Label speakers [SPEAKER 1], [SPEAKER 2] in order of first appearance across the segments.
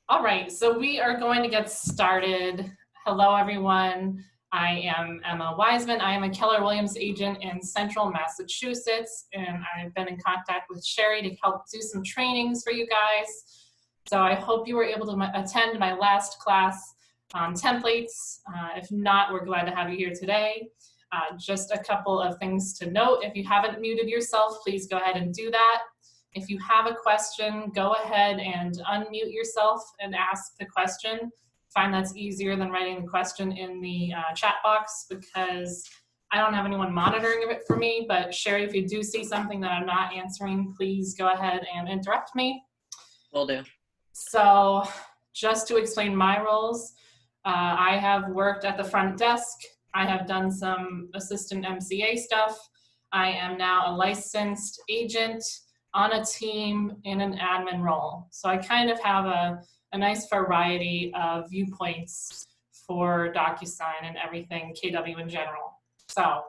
[SPEAKER 1] All right, so we are going to get started. Hello, everyone. I am Emma Wiseman. I am a Keller Williams agent in Central Massachusetts, and I've been in contact with Sherry to help do some trainings for you guys. So I hope you were able to attend my last class on templates. If not, we're glad to have you here today. Just a couple of things to note. If you haven't muted yourself, please go ahead and do that. If you have a question, go ahead and unmute yourself and ask the question. I find that's easier than writing the question in the chat box because I don't have anyone monitoring it for me, but Sherry, if you do see something that I'm not answering, please go ahead and interrupt me.
[SPEAKER 2] Will do.
[SPEAKER 1] So just to explain my roles, I have worked at the front desk. I have done some assistant MCA stuff. I am now a licensed agent on a team in an admin role. So I kind of have a nice variety of viewpoints for DocuSign and everything KW in general. So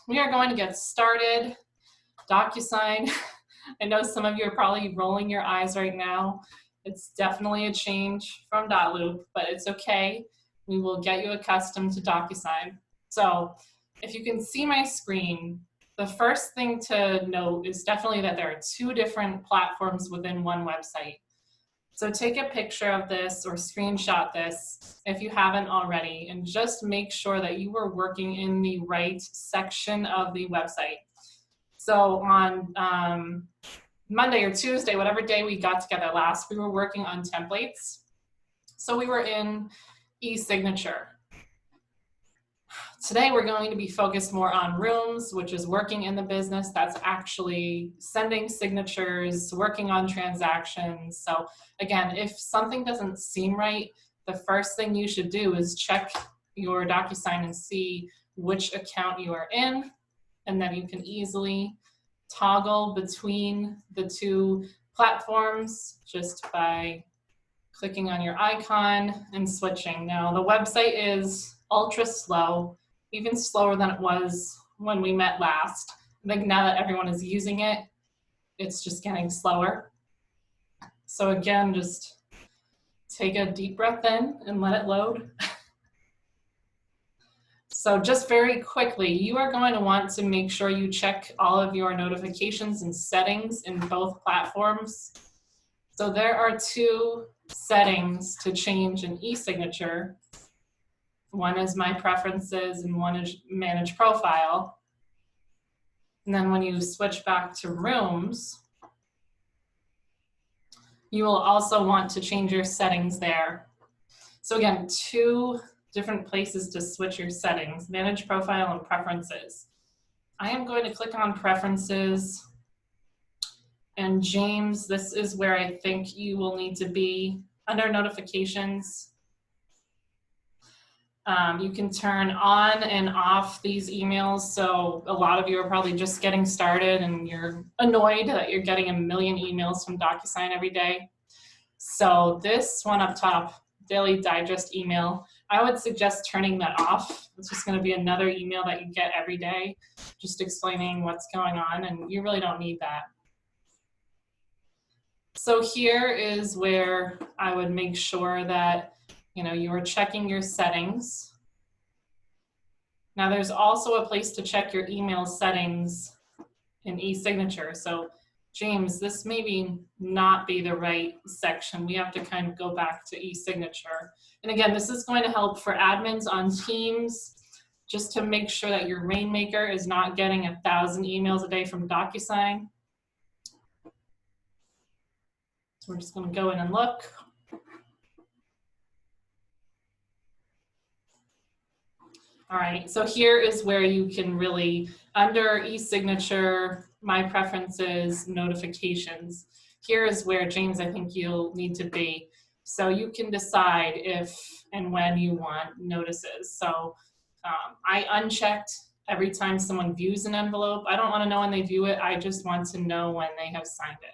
[SPEAKER 1] we are going to get started. DocuSign, I know some of you are probably rolling your eyes right now. It's definitely a change from .loop, but it's okay. We will get you accustomed to DocuSign. So if you can see my screen, the first thing to note is definitely that there are two different platforms within one website. So take a picture of this or screenshot this if you haven't already, and just make sure that you are working in the right section of the website. So on Monday or Tuesday, whatever day we got together last, we were working on templates. So we were in e-signature. Today we're going to be focused more on rooms, which is working in the business. That's actually sending signatures, working on transactions. So again, if something doesn't seem right, the first thing you should do is check your DocuSign and see which account you are in, and then you can easily toggle between the two platforms just by clicking on your icon and switching. Now the website is ultra slow, even slower than it was when we met last. I think now that everyone is using it, it's just getting slower. So again, just take a deep breath in and let it load. So just very quickly, you are going to want to make sure you check all of your notifications and settings in both platforms. So there are two settings to change an e-signature. One is my preferences and one is manage profile. And then when you switch back to rooms, you will also want to change your settings there. So again, two different places to switch your settings, manage profile and preferences. I am going to click on preferences. And James, this is where I think you will need to be under notifications. You can turn on and off these emails. So a lot of you are probably just getting started and you're annoyed that you're getting a million emails from DocuSign every day. So this one up top, Daily Digest email, I would suggest turning that off. It's just going to be another email that you get every day, just explaining what's going on, and you really don't need that. So here is where I would make sure that you are checking your settings. Now there's also a place to check your email settings in e-signature. So James, this maybe not be the right section. We have to kind of go back to e-signature. And again, this is going to help for admins on teams, just to make sure that your Rainmaker is not getting 1,000 emails a day from DocuSign. So we're just going to go in and look. All right, so here is where you can really, under e-signature, my preferences, notifications, here is where, James, I think you'll need to be. So you can decide if and when you want notices. So I unchecked every time someone views an envelope. I don't want to know when they view it. I just want to know when they have signed it.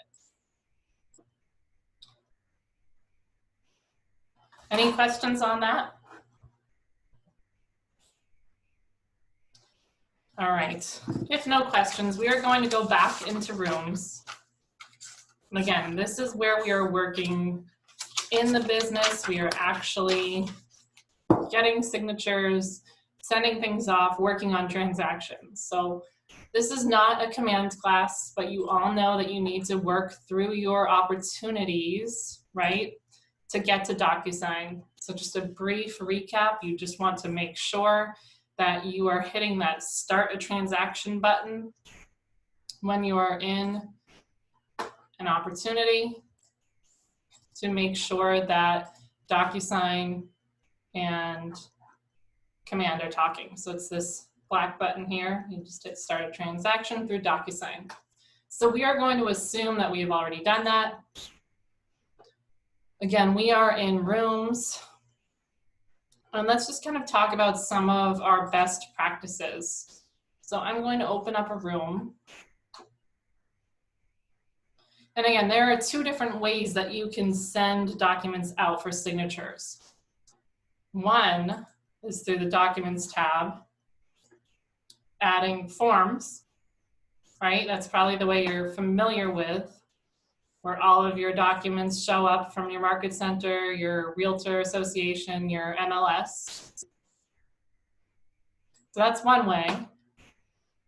[SPEAKER 1] Any questions on that? All right, if no questions, we are going to go back into rooms. And again, this is where we are working in the business. We are actually getting signatures, sending things off, working on transactions. So this is not a command class, but you all know that you need to work through your opportunities, right, to get to DocuSign. So just a brief recap, you just want to make sure that you are hitting that start a transaction button when you are in an opportunity to make sure that DocuSign and command are talking. So it's this black button here. You just hit start a transaction through DocuSign. So we are going to assume that we've already done that. Again, we are in rooms. And let's just kind of talk about some of our best practices. So I'm going to open up a room. And again, there are two different ways that you can send documents out for signatures. One is through the Documents tab, adding forms, right? That's probably the way you're familiar with, where all of your documents show up from your market center, your realtor association, your MLS. So that's one way.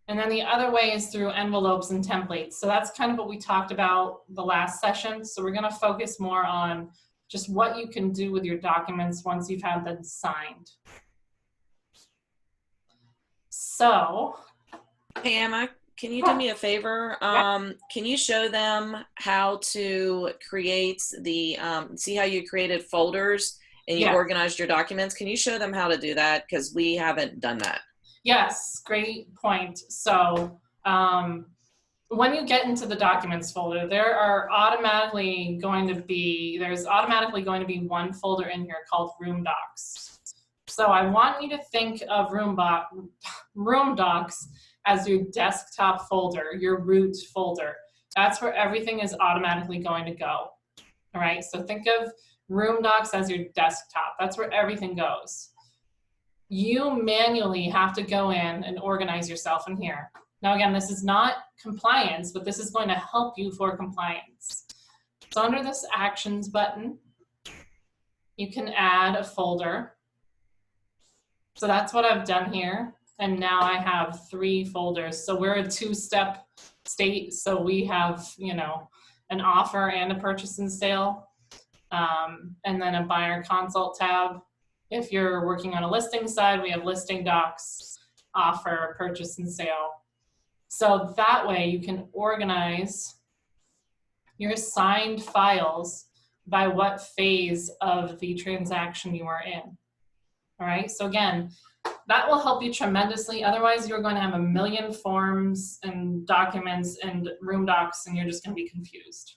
[SPEAKER 1] And then the other way is through envelopes and templates. So that's kind of what we talked about the last session. So we're going to focus more on just what you can do with your documents once you've had them signed. So,
[SPEAKER 2] hey Emma, can you do me a favor? Can you show them how to create the, see how you created folders and you organized your documents? Can you show them how to do that? Because we haven't done that.
[SPEAKER 1] Yes, great point. So when you get into the documents folder, there's automatically going to be one folder in here called Room Docs. So I want you to think of Room Docs as your desktop folder, your root folder. That's where everything is automatically going to go. All right, so think of Room Docs as your desktop. That's where everything goes. You manually have to go in and organize yourself in here. Now again, this is not compliance, but this is going to help you for compliance. So under this Actions button, you can add a folder. So that's what I've done here. And now I have 3 folders. So we're a 2-step state. So we have, you know, an offer and a purchase and sale, and then a buyer consult tab. If you're working on a listing side, we have listing docs, offer, purchase and sale. So that way you can organize your signed files by what phase of the transaction you are in. All right, so again, that will help you tremendously. Otherwise, you're going to have a million forms and documents and Room Docs, and you're just going to be confused.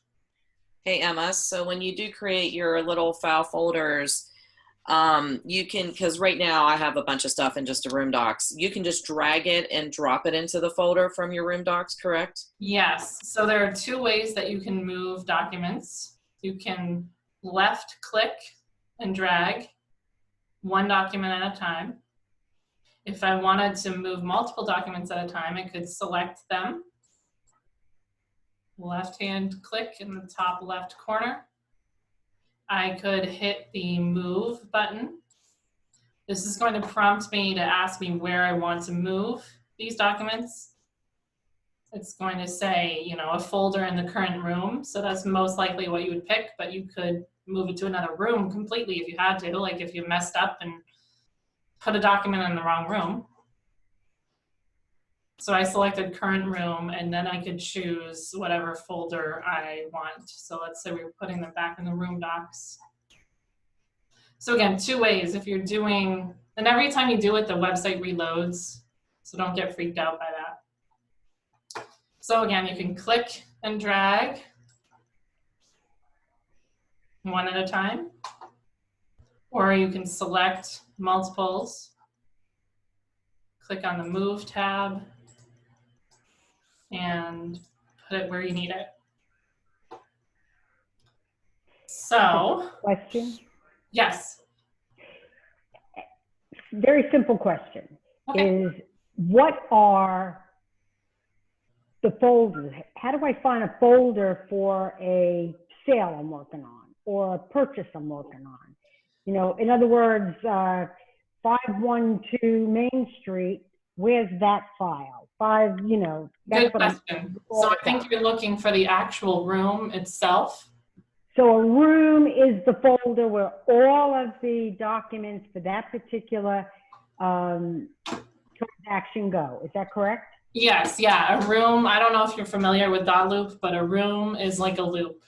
[SPEAKER 2] Hey, Emma, so when you do create your little file folders, you can, because right now I have a bunch of stuff in just a Room Docs, you can just drag it and drop it into the folder from your Room Docs, correct?
[SPEAKER 1] Yes, so there are 2 ways that you can move documents. You can left click and drag one document at a time. If I wanted to move multiple documents at a time, I could select them. Left-hand click in the top left corner. I could hit the move button. This is going to prompt me to ask me where I want to move these documents. It's going to say, you know, a folder in the current room. So that's most likely what you would pick, but you could move it to another room completely if you had to, like if you messed up and put a document in the wrong room. So I selected current room, and then I could choose whatever folder I want. So let's say we're putting them back in the Room Docs. So again, 2 ways. If you're doing, and every time you do it, the website reloads. So don't get freaked out by that. So again, you can click and drag one at a time, or you can select multiples, click on the Move tab, and put it where you need it. So,
[SPEAKER 3] question?
[SPEAKER 1] Yes.
[SPEAKER 3] Very simple question.
[SPEAKER 1] Okay.
[SPEAKER 3] Is what are the folders? How do I find a folder for a sale I'm working on? or a purchase I'm working on? You know, in other words, 512 Main Street, where's that file?
[SPEAKER 1] Good question. So I think you're looking for the actual room itself.
[SPEAKER 3] So a room is the folder where all of the documents for that particular transaction go. Is that correct?
[SPEAKER 1] Yes, yeah, a room. I don't know if you're familiar with .loop, but a room is like a loop.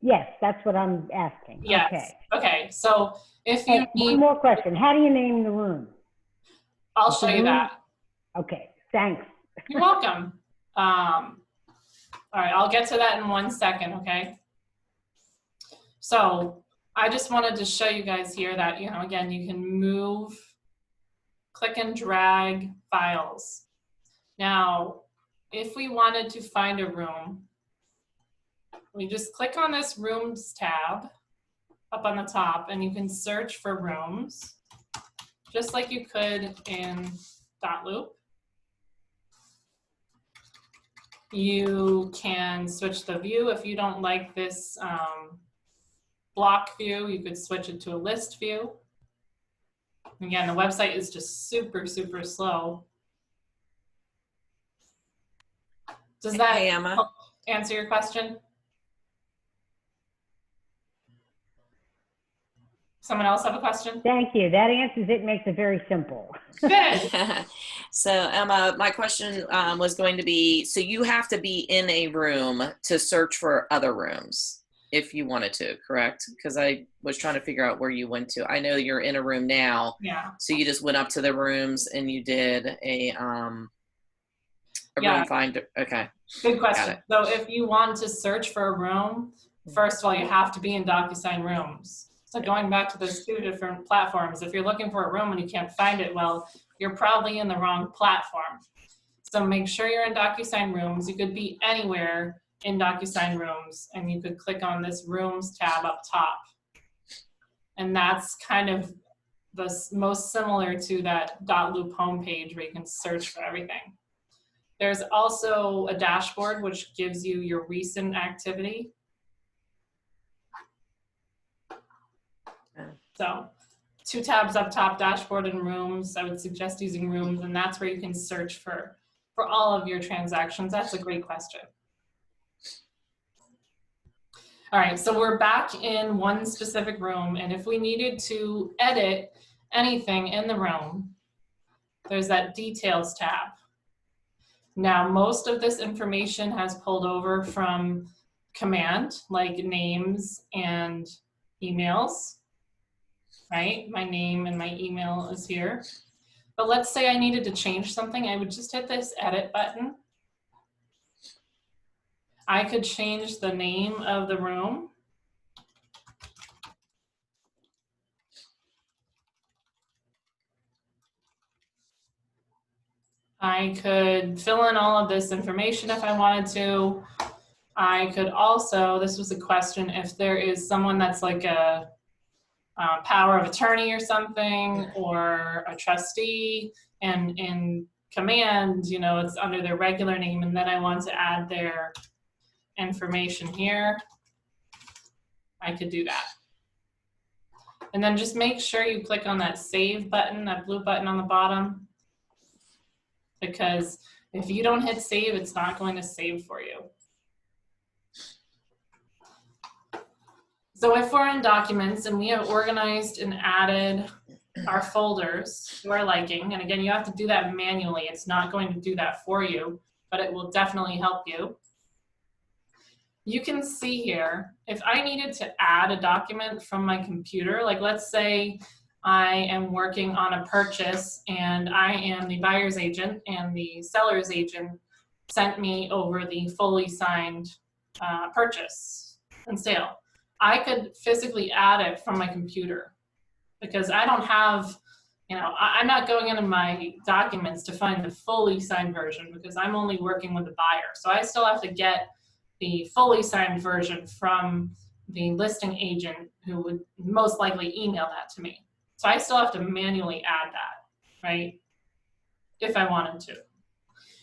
[SPEAKER 3] Yes, that's what I'm asking.
[SPEAKER 1] Yes.
[SPEAKER 3] Okay.
[SPEAKER 1] Okay. So if you need
[SPEAKER 3] one more question, how do you name the room?
[SPEAKER 1] I'll show you that.
[SPEAKER 3] Okay, thanks.
[SPEAKER 1] You're welcome. All right, I'll get to that in 1 second, okay? So I just wanted to show you guys here that, you know, again, you can move, click and drag files. Now, if we wanted to find a room, we just click on this Rooms tab up on the top, and you can search for rooms, just like you could in .loop. You can switch the view. If you don't like this block view, you could switch it to a list view. Again, the website is just super, super slow. Does that help answer your question? Someone else have a question?
[SPEAKER 3] Thank you. That answers it, makes it very simple.
[SPEAKER 1] Good.
[SPEAKER 2] So Emma, my question was going to be, so you have to be in a room to search for other rooms if you wanted to, correct? Because I was trying to figure out where you went to. I know you're in a room now.
[SPEAKER 1] Yeah.
[SPEAKER 2] So you just went up to the rooms and you did a room finder. Okay.
[SPEAKER 1] Good question. So if you want to search for a room, first of all, you have to be in DocuSign Rooms. So going back to those two different platforms, if you're looking for a room and you can't find it, well, you're probably in the wrong platform. So make sure you're in DocuSign Rooms. You could be anywhere in DocuSign Rooms, and you could click on this Rooms tab up top. And that's kind of the most similar to that .loop homepage where you can search for everything. There's also a dashboard which gives you your recent activity. So 2 tabs up top, dashboard and rooms. I would suggest using rooms, and that's where you can search for all of your transactions. That's a great question. All right, so we're back in one specific room, and if we needed to edit anything in the room, there's that details tab. Now, most of this information has pulled over from command, like names and emails. Right? My name and my email is here. But let's say I needed to change something. I would just hit this edit button. I could change the name of the room. I could fill in all of this information if I wanted to. I could also, this was a question, if there is someone that's like a power of attorney or something, or a trustee, and in command, you know, it's under their regular name, and then I want to add their information here, I could do that. And then just make sure you click on that save button, that blue button on the bottom, because if you don't hit save, it's not going to save for you. So if we're in documents and we have organized and added our folders to our liking, and again, you have to do that manually. It's not going to do that for you, but it will definitely help you. You can see here, if I needed to add a document from my computer, like let's say I am working on a purchase and I am the buyer's agent and the seller's agent sent me over the fully signed purchase and sale. I could physically add it from my computer because I don't have, you know, I'm not going into my documents to find the fully signed version because I'm only working with the buyer. So I still have to get the fully signed version from the listing agent who would most likely email that to me. So I still have to manually add that, right? If I wanted to.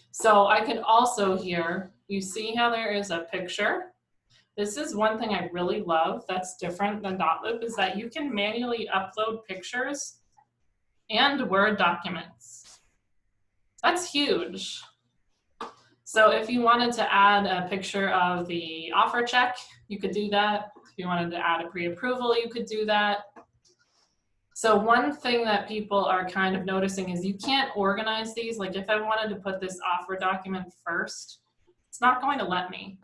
[SPEAKER 1] So I could also here, you see how there is a picture This is one thing I really love that's different than Dotloop, is that you can manually upload pictures and Word documents. That's huge. So if you wanted to add a picture of the offer check, you could do that. If you wanted to add a pre-approval, you could do that. So one thing that people are kind of noticing is you can't organize these. Like if I wanted to put this offer document first, it's not going to let me.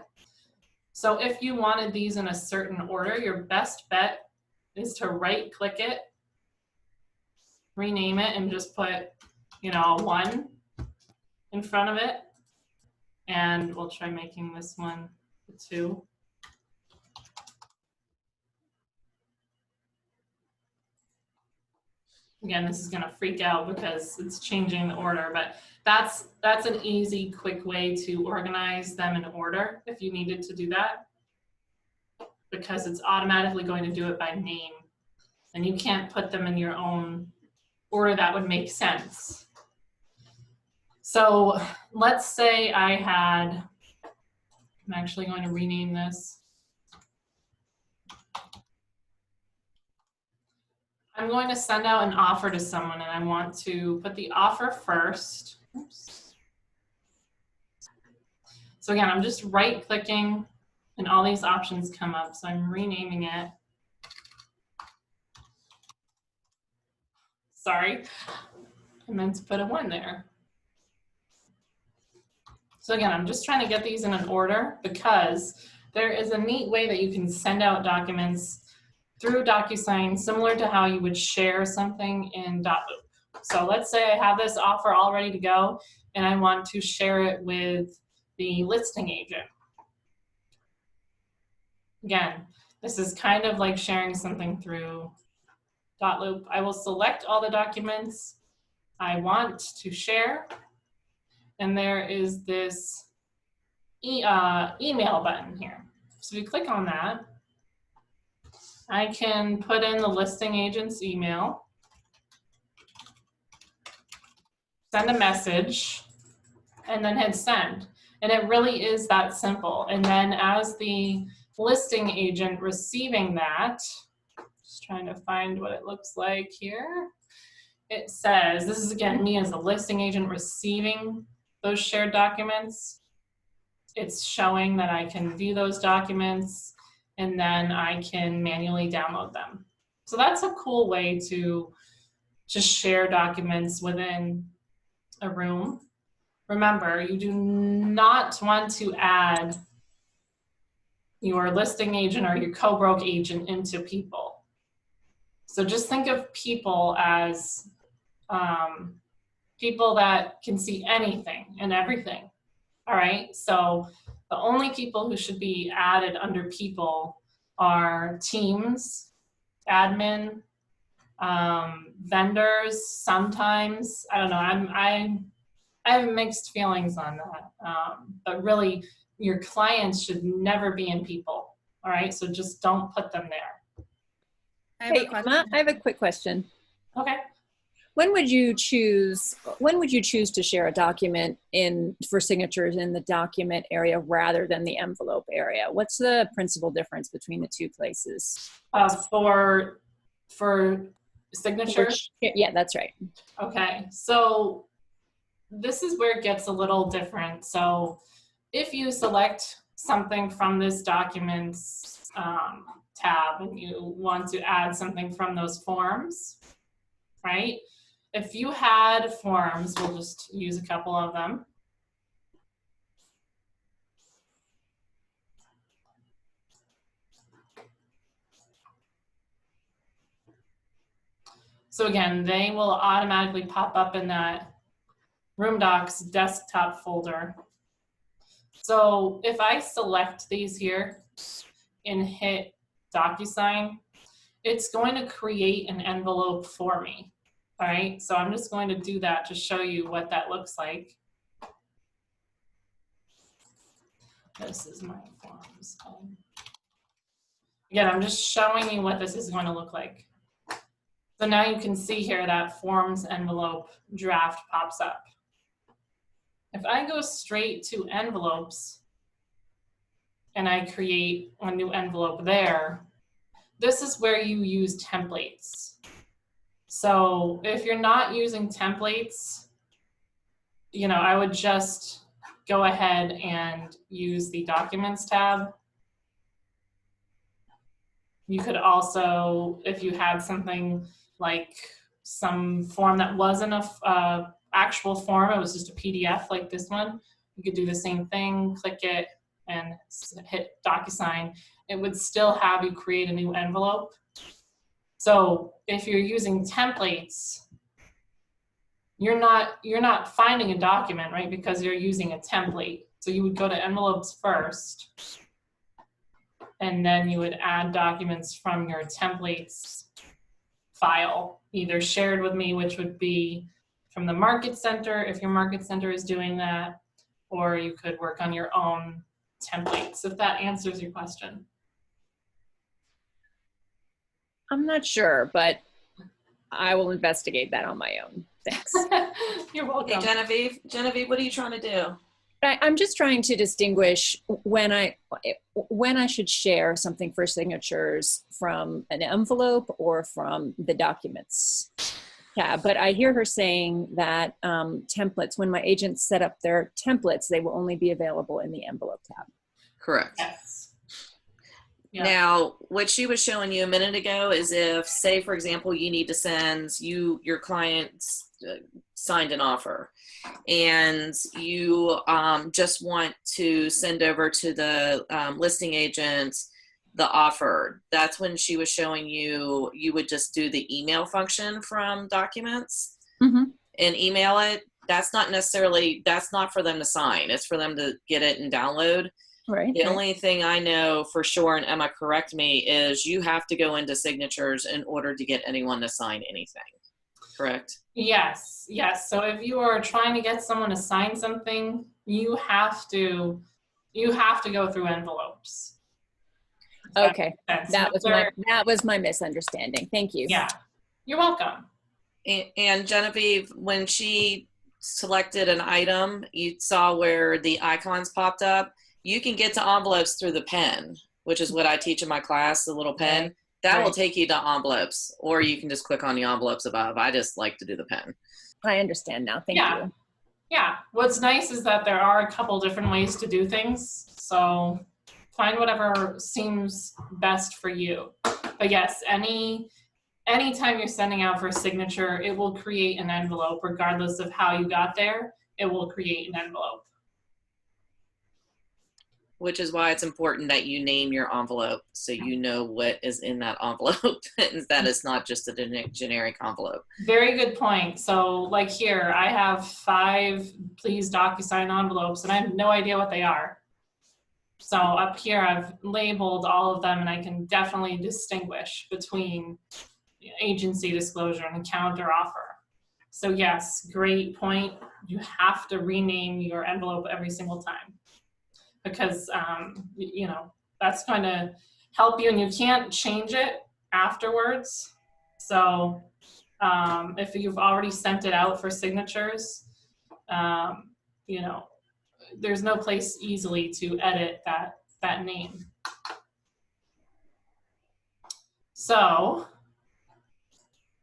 [SPEAKER 1] So if you wanted these in a certain order, your best bet is to right-click it, rename it, and just put, you know, 1 in front of it. And we'll try making this one a 2. Again, this is going to freak out because it's changing the order, but that's an easy, quick way to organize them in order if you needed to do that, because it's automatically going to do it by name, and you can't put them in your own order that would make sense. So let's say I had, I'm actually going to rename this. I'm going to send out an offer to someone, and I want to put the offer first. Oops. So again, I'm just right-clicking, and all these options come up. So I'm renaming it. Sorry, I meant to put a 1 there. So again, I'm just trying to get these in an order because there is a neat way that you can send out documents through DocuSign, similar to how you would share something in Dotloop. So let's say I have this offer all ready to go, and I want to share it with the listing agent. Again, this is kind of like sharing something through Dotloop. I will select all the documents I want to share, and there is this email button here. So we click on that. I can put in the listing agent's email, send a message, and then hit send. And it really is that simple. And then as the listing agent receiving that, just trying to find what it looks like here. It says, this is again me as a listing agent receiving those shared documents. It's showing that I can view those documents, and then I can manually download them. So that's a cool way to just share documents within a room. Remember, you do not want to add your listing agent or your co-broke agent into people. So just think of people as people that can see anything and everything. All right, so the only people who should be added under people are teams, admin, vendors. Sometimes, I don't know, I have mixed feelings on that, but really your clients should never be in people. All right, so just don't put them there.
[SPEAKER 4] Hey, Emma, I have a quick question.
[SPEAKER 1] Okay.
[SPEAKER 4] When would you choose to share a document for signatures in the document area rather than the envelope area? What's the principal difference between the two places?
[SPEAKER 1] For signatures?
[SPEAKER 4] Yeah, that's right.
[SPEAKER 1] Okay, so this is where it gets a little different. So if you select something from this documents tab and you want to add something from those forms, right? If you had forms, we'll just use a couple of them. So again, they will automatically pop up in that Room Docs desktop folder. So if I select these here and hit DocuSign, it's going to create an envelope for me. All right, so I'm just going to do that to show you what that looks like. This is my forms. Again, I'm just showing you what this is going to look like. So now you can see here that forms envelope draft pops up. If I go straight to envelopes, and I create a new envelope there, this is where you use templates. So if you're not using templates, you know, I would just go ahead and use the Documents tab. You could also, if you had something like some form that wasn't a actual form, it was just a PDF like this one, you could do the same thing, click it and hit DocuSign. It would still have you create a new envelope. So if you're using templates, you're not finding a document, right? Because you're using a template. So you would go to envelopes first, and then you would add documents from your templates file, either shared with me, which would be from the Market Center, if your Market Center is doing that, or you could work on your own templates, if that answers your question.
[SPEAKER 4] I'm not sure, but I will investigate that on my own. Thanks.
[SPEAKER 1] You're welcome.
[SPEAKER 2] Hey, Genevieve, what are you trying to do?
[SPEAKER 4] I'm just trying to distinguish when I should share something for signatures from an envelope or from the documents tab. But I hear her saying that templates, when my agents set up their templates, they will only be available in the envelope tab.
[SPEAKER 2] Correct.
[SPEAKER 1] Yes. Yeah.
[SPEAKER 2] Now, what she was showing you a minute ago is if, say, for example, you need to send your clients signed an offer and you just want to send over to the listing agent the offer. That's when she was showing you would just do the email function from Documents and email it. That's not for them to sign. It's for them to get it and download.
[SPEAKER 4] Right.
[SPEAKER 2] The only thing I know for sure, and Emma, correct me, is you have to go into signatures in order to get anyone to sign anything. Correct?
[SPEAKER 1] Yes, yes. So if you are trying to get someone to sign something, you have to go through envelopes.
[SPEAKER 4] Okay. That was my misunderstanding. Thank you.
[SPEAKER 1] Yeah. You're welcome.
[SPEAKER 2] And Genevieve, when she selected an item, you saw where the icons popped up. You can get to envelopes through the pen, which is what I teach in my class, the little pen. That will take you to envelopes, or you can just click on the envelopes above. I just like to do the pen.
[SPEAKER 4] I understand now. Thank you.
[SPEAKER 1] Yeah. What's nice is that there are a couple different ways to do things. So find whatever seems best for you. But yes, anytime you're sending out for a signature, it will create an envelope regardless of how you got there. It will create an envelope.
[SPEAKER 2] Which is why it's important that you name your envelope so you know what is in that envelope and that it's not just a generic envelope.
[SPEAKER 1] Very good point. So like here, I have 5 please DocuSign envelopes and I have no idea what they are. So up here, I've labeled all of them and I can definitely distinguish between agency disclosure and counter offer. So yes, great point. You have to rename your envelope every single time, because you know, that's going to help you, and you can't change it afterwards. So if you've already sent it out for signatures, you know, there's no place easily to edit that name. So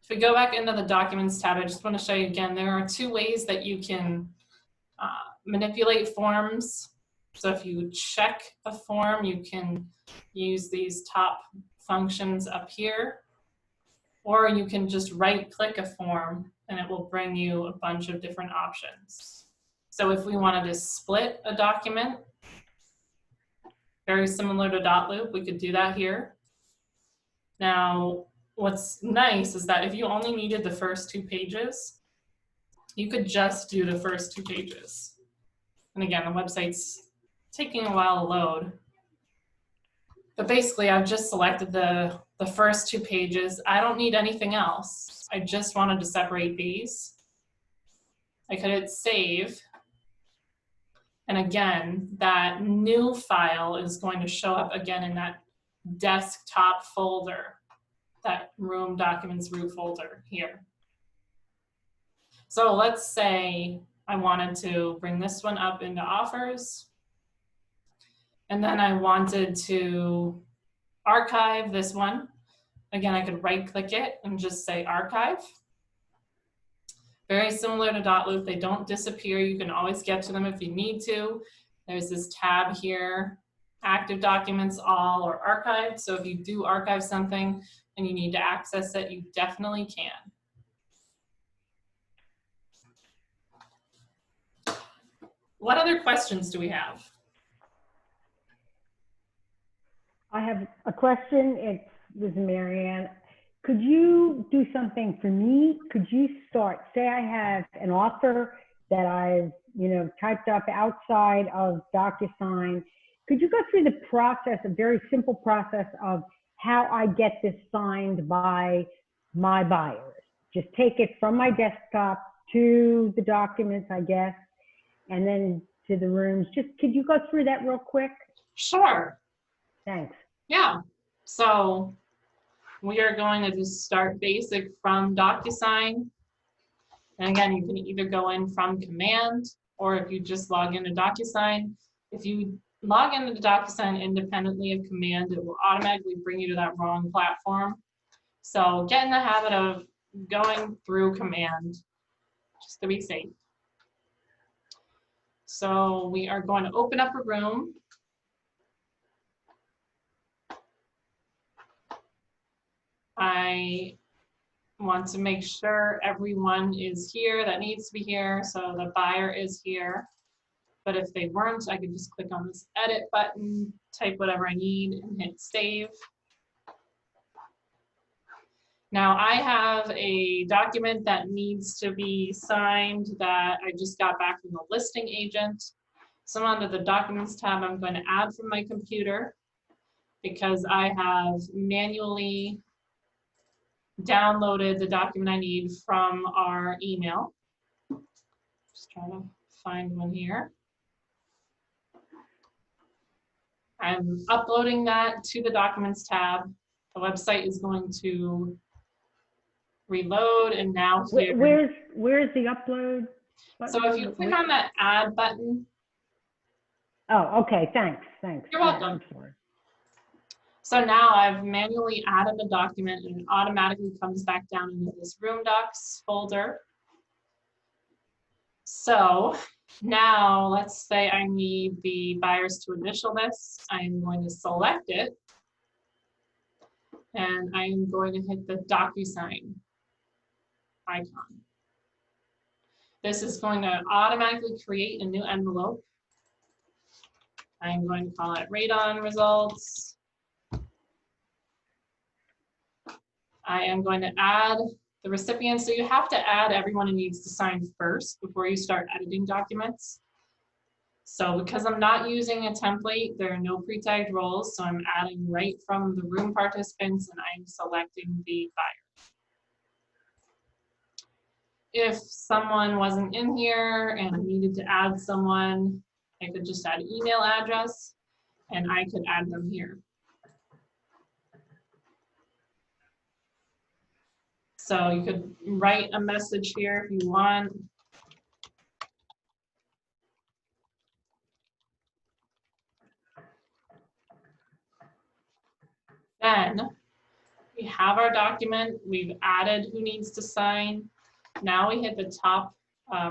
[SPEAKER 1] if we go back into the Documents tab, I just want to show you again, there are 2 ways that you can manipulate forms. So if you check a form, you can use these top functions up here, or you can just right-click a form and it will bring you a bunch of different options. So if we wanted to split a document, very similar to dotloop, we could do that here. Now, what's nice is that if you only needed the first 2 pages, you could just do the first 2 pages. And again, the website's taking a while to load. But basically, I've just selected the first 2 pages. I don't need anything else. I just wanted to separate these. I could hit save. And again, that new file is going to show up again in that desktop folder, that room documents root folder here. So let's say I wanted to bring this one up into offers. And then I wanted to archive this one. Again, I could right click it and just say archive. Very similar to Dotloop, they don't disappear. You can always get to them if you need to. There's this tab here, active documents all or archived. So if you do archive something and you need to access it, you definitely can. What other questions do we have?
[SPEAKER 3] I have a question. This is Marianne. Could you do something for me? Could you start, say I have an offer that I've, typed up outside of DocuSign. Could you go through the process, a very simple process of how I get this signed by my buyers? Just take it from my desktop to the documents, I guess, and then to the rooms. Just, could you go through that real quick?
[SPEAKER 1] Sure.
[SPEAKER 3] Thanks.
[SPEAKER 1] Yeah. So we are going to just start basic from DocuSign. And again, you can either go in from command, or if you just log into DocuSign. If you log into DocuSign independently of command, it will automatically bring you to that wrong platform. So get in the habit of going through command just to be safe. So we are going to open up a room. I want to make sure everyone is here that needs to be here. So the buyer is here. But if they weren't, I could just click on this edit button, type whatever I need, and hit save. Now I have a document that needs to be signed that I just got back from the listing agent. So under the Documents tab, I'm going to add from my computer because I have manually downloaded the document I need from our email. Just trying to find one here. I'm uploading that to the Documents tab. The website is going to reload, and now here.
[SPEAKER 3] Where's the upload button?
[SPEAKER 1] So if you click on that add button.
[SPEAKER 3] Oh, okay, thanks.
[SPEAKER 1] You're welcome. So now I've manually added the document, and it automatically comes back down into this Room Docs folder. So now let's say I need the buyers to initial this. I'm going to select it, and I'm going to hit the DocuSign icon. This is going to automatically create a new envelope. I'm going to call it Radon Results. I am going to add the recipient. So you have to add everyone who needs to sign first before you start editing documents. So because I'm not using a template, there are no pre-tagged roles. So I'm adding right from the room participants, and I'm selecting the buyer. If someone wasn't in here and I needed to add someone, I could just add email address and I could add them here. So you could write a message here if you want. Then we have our document. We've added who needs to sign. Now we hit the top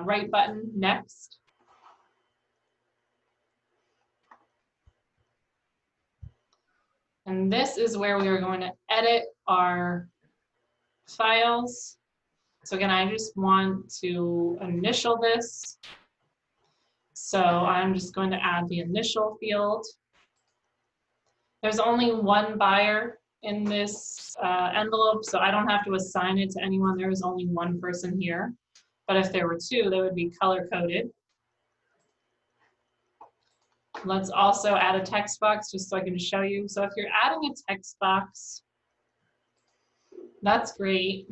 [SPEAKER 1] right button, next. And this is where we are going to edit our files. So again, I just want to initial this. So I'm just going to add the initial field. There's only one buyer in this envelope, so I don't have to assign it to anyone. There is only one person here. But if there were two, they would be color-coded. Let's also add a text box just so I can show you. So if you're adding a text box, that's great.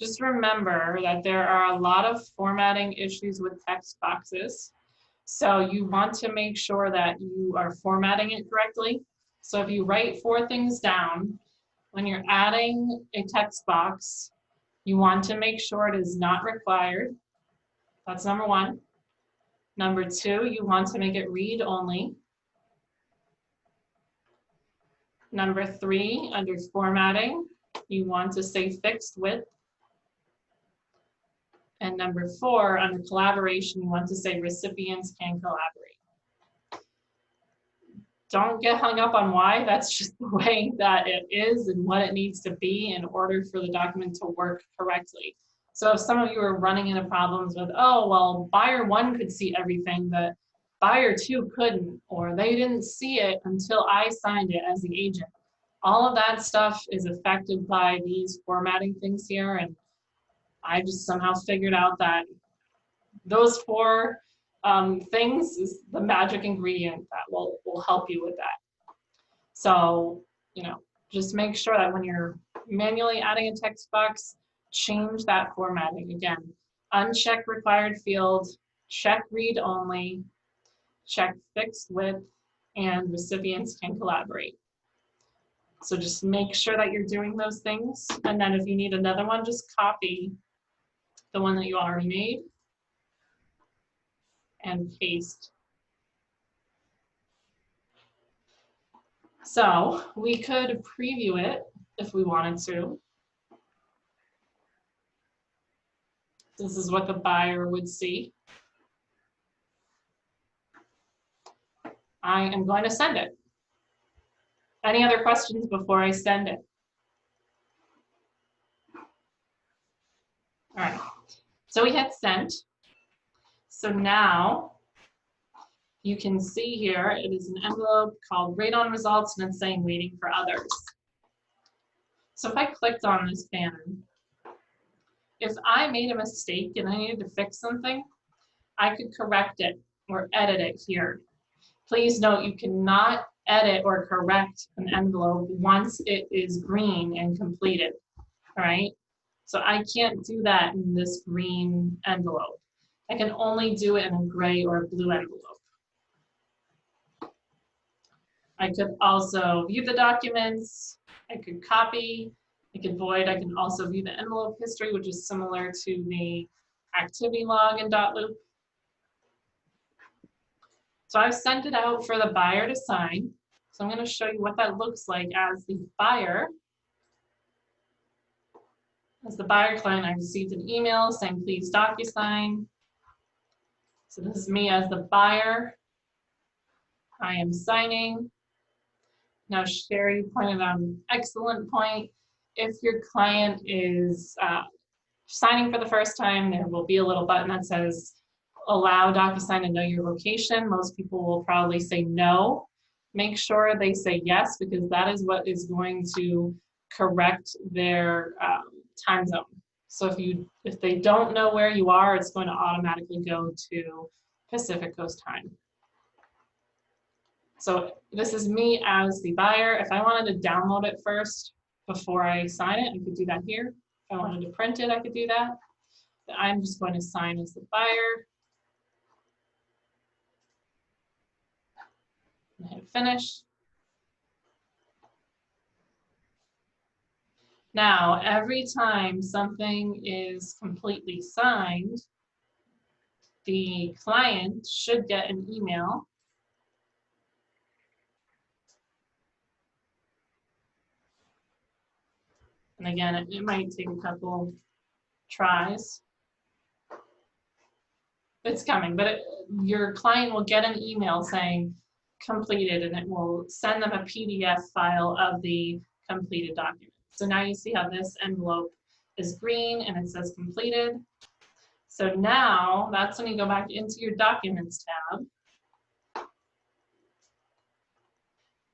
[SPEAKER 1] Just remember that there are a lot of formatting issues with text boxes. So you want to make sure that you are formatting it correctly. So if you write 4 things down, when you're adding a text box, you want to make sure it is not required. That's number 1. Number 2, you want to make it read only. Number 3, under formatting, you want to say fixed width. And number 4, under collaboration, you want to say recipients can collaborate. Don't get hung up on why, that's just the way that it is and what it needs to be in order for the document to work correctly. So if some of you are running into problems with, oh, well, buyer 1 could see everything, but buyer 2 couldn't, or they didn't see it until I signed it as the agent. All of that stuff is affected by these formatting things here, and I just somehow figured out that those 4 things is the magic ingredient that will help you with that. So, you know, just make sure that when you're manually adding a text box, change that formatting. Again, uncheck required field, check read only, check fixed width, and recipients can collaborate. So just make sure that you're doing those things. And then if you need another one, just copy the one that you already made and paste. So we could preview it if we wanted to. This is what the buyer would see. I am going to send it. Any other questions before I send it? All right, so we hit send. So now you can see here, it is an envelope called Rate on Results, and it's saying waiting for others. So if I clicked on this banner, if I made a mistake and I needed to fix something, I could correct it or edit it here. Please note you cannot edit or correct an envelope once it is green and completed, all right? So I can't do that in this green envelope. I can only do it in a gray or a blue envelope. I could also view the documents, I could copy, I could void, I can also view the envelope history, which is similar to the activity log in .loop. So I've sent it out for the buyer to sign. So I'm going to show you what that looks like as the buyer. As the buyer client, I received an email saying, please DocuSign. So this is me as the buyer. I am signing. Now, Sherry pointed out an excellent point. If your client is signing for the first time, there will be a little button that says, allow DocuSign to know your location. Most people will probably say no. Make sure they say yes, because that is what is going to correct their time zone. So if they don't know where you are, it's going to automatically go to Pacific Coast time. So this is me as the buyer. If I wanted to download it first before I sign it, I could do that here. If I wanted to print it, I could do that. But I'm just going to sign as the buyer. And hit finish. Now, every time something is completely signed, the client should get an email and again, it might take a couple tries. It's coming, but your client will get an email saying completed, and it will send them a PDF file of the completed document. So now you see how this envelope is green and it says completed. So now that's when you go back into your Documents tab.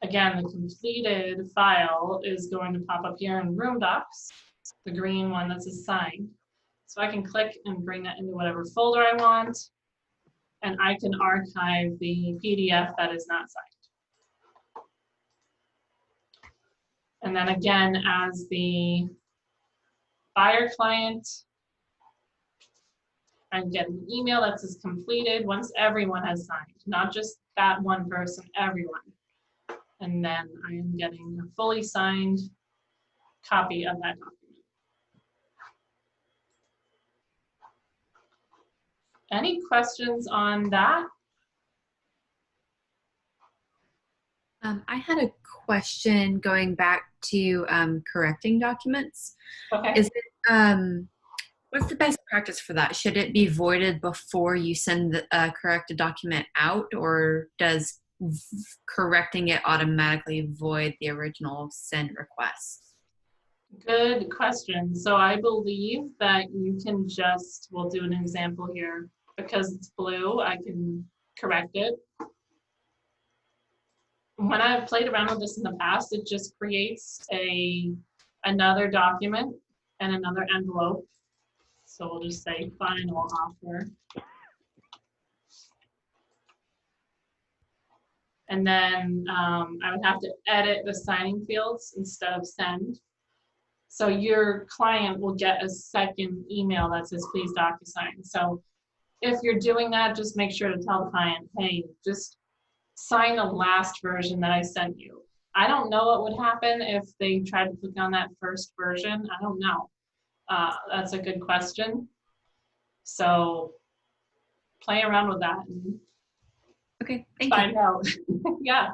[SPEAKER 1] Again, the completed file is going to pop up here in Room Docs, the green one that's assigned. So I can click and bring that into whatever folder I want, and I can archive the PDF that is not signed. And then again, as the buyer client, I get an email that says completed once everyone has signed, not just that one person, everyone. And then I am getting a fully signed copy of that document. Any questions on that?
[SPEAKER 5] I had a question going back to correcting documents.
[SPEAKER 1] Okay.
[SPEAKER 5] Is it what's the best practice for that? Should it be voided before you send the corrected document out, or does correcting it automatically void the original send request?
[SPEAKER 1] Good question. So I believe that you can just, we'll do an example here. Because it's blue, I can correct it. When I've played around with this in the past, it just creates another document and another envelope. So we'll just say final offer. And then I would have to edit the signing fields instead of send. So your client will get a second email that says, please DocuSign. So if you're doing that, just make sure to tell the client, hey, just sign the last version that I sent you. I don't know what would happen if they tried to click on that first version. I don't know. That's a good question. So play around with that and
[SPEAKER 5] Okay, thank
[SPEAKER 1] find
[SPEAKER 5] you.
[SPEAKER 1] out. Yeah.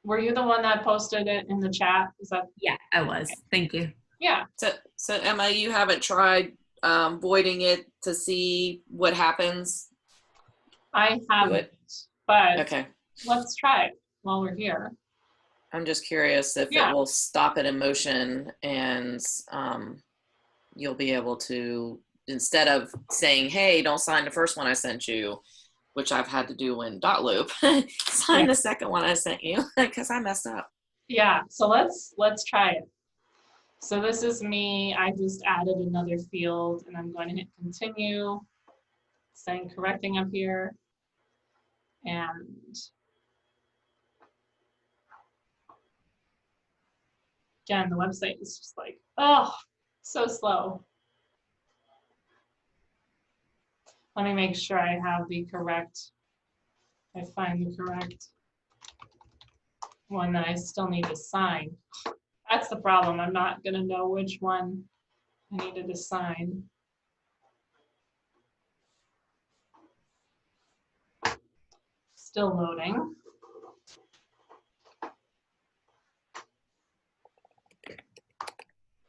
[SPEAKER 1] Were you the one that posted it in the chat? Is that?
[SPEAKER 5] Yeah, I was. Thank you.
[SPEAKER 1] Yeah.
[SPEAKER 2] So Emma, you haven't tried voiding it to see what happens?
[SPEAKER 1] I haven't, but
[SPEAKER 2] okay.
[SPEAKER 1] Let's try it while we're here.
[SPEAKER 2] I'm just curious if it will stop it in motion, and you'll be able to, instead of saying, hey, don't sign the first one I sent you, which I've had to do in .loop, sign the second one I sent you because I messed up.
[SPEAKER 1] Yeah, so let's try it. So this is me. I just added another field and I'm going to hit continue, saying correcting up here. And again, the website is just like, oh, so slow. Let me make sure I have the correct, I find the correct one that I still need to sign. That's the problem. I'm not gonna know which one I needed to sign. Still loading.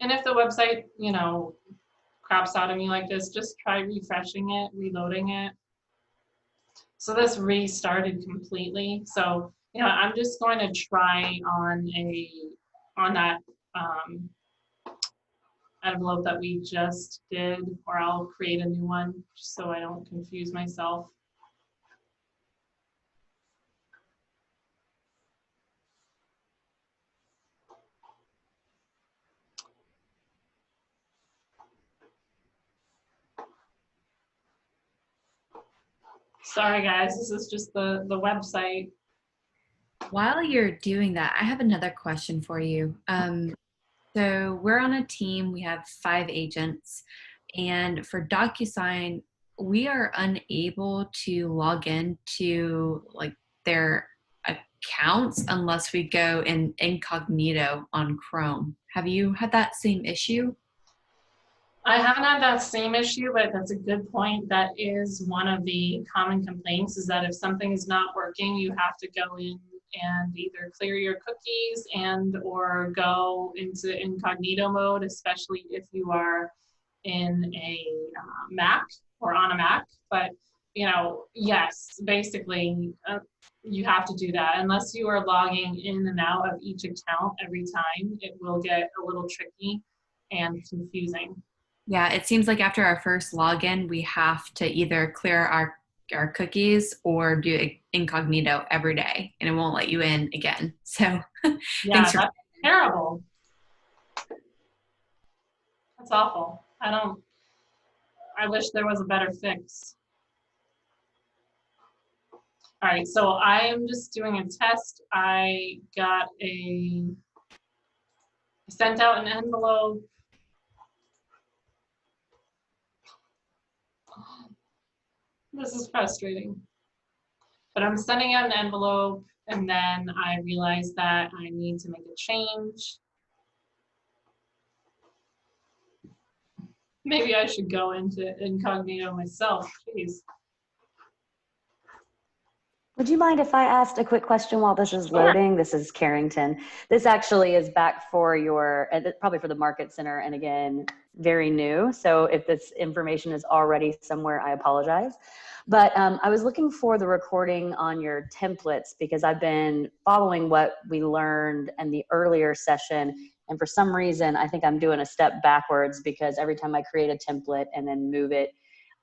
[SPEAKER 1] And if the website, you know, craps out on you like this, just try refreshing it, reloading it. So this restarted completely. So, you know, I'm just going to try on that envelope that we just did, or I'll create a new one just so I don't confuse myself. Sorry guys, this is just the website.
[SPEAKER 5] While you're doing that, I have another question for you. So we're on a team, we have 5 agents, and for DocuSign, we are unable to log into like their accounts unless we go in incognito on Chrome. Have you had that same issue?
[SPEAKER 1] I haven't had that same issue, but that's a good point. That is one of the common complaints, is that if something is not working, you have to go in and either clear your cookies and or go into incognito mode, especially if you are in a Mac or on a Mac. But, you know, yes, basically you have to do that. Unless you are logging in and out of each account every time, it will get a little tricky and confusing.
[SPEAKER 5] Yeah, it seems like after our first login, we have to either clear our cookies or do incognito every day, and it won't let you in again. So
[SPEAKER 1] yeah, that's terrible. That's awful. I wish there was a better fix. All right, so I am just doing a test. I sent out an envelope. This is frustrating. But I'm sending out an envelope, and then I realized that I need to make a change. Maybe I should go into incognito myself, please.
[SPEAKER 6] Would you mind if I asked a quick question while this is loading? This is Carrington. This actually is back for your, probably for the Market Center, and again, very new. So if this information is already somewhere, I apologize. But I was looking for the recording on your templates because I've been following what we learned in the earlier session. And for some reason, I think I'm doing a step backwards because every time I create a template and then move it,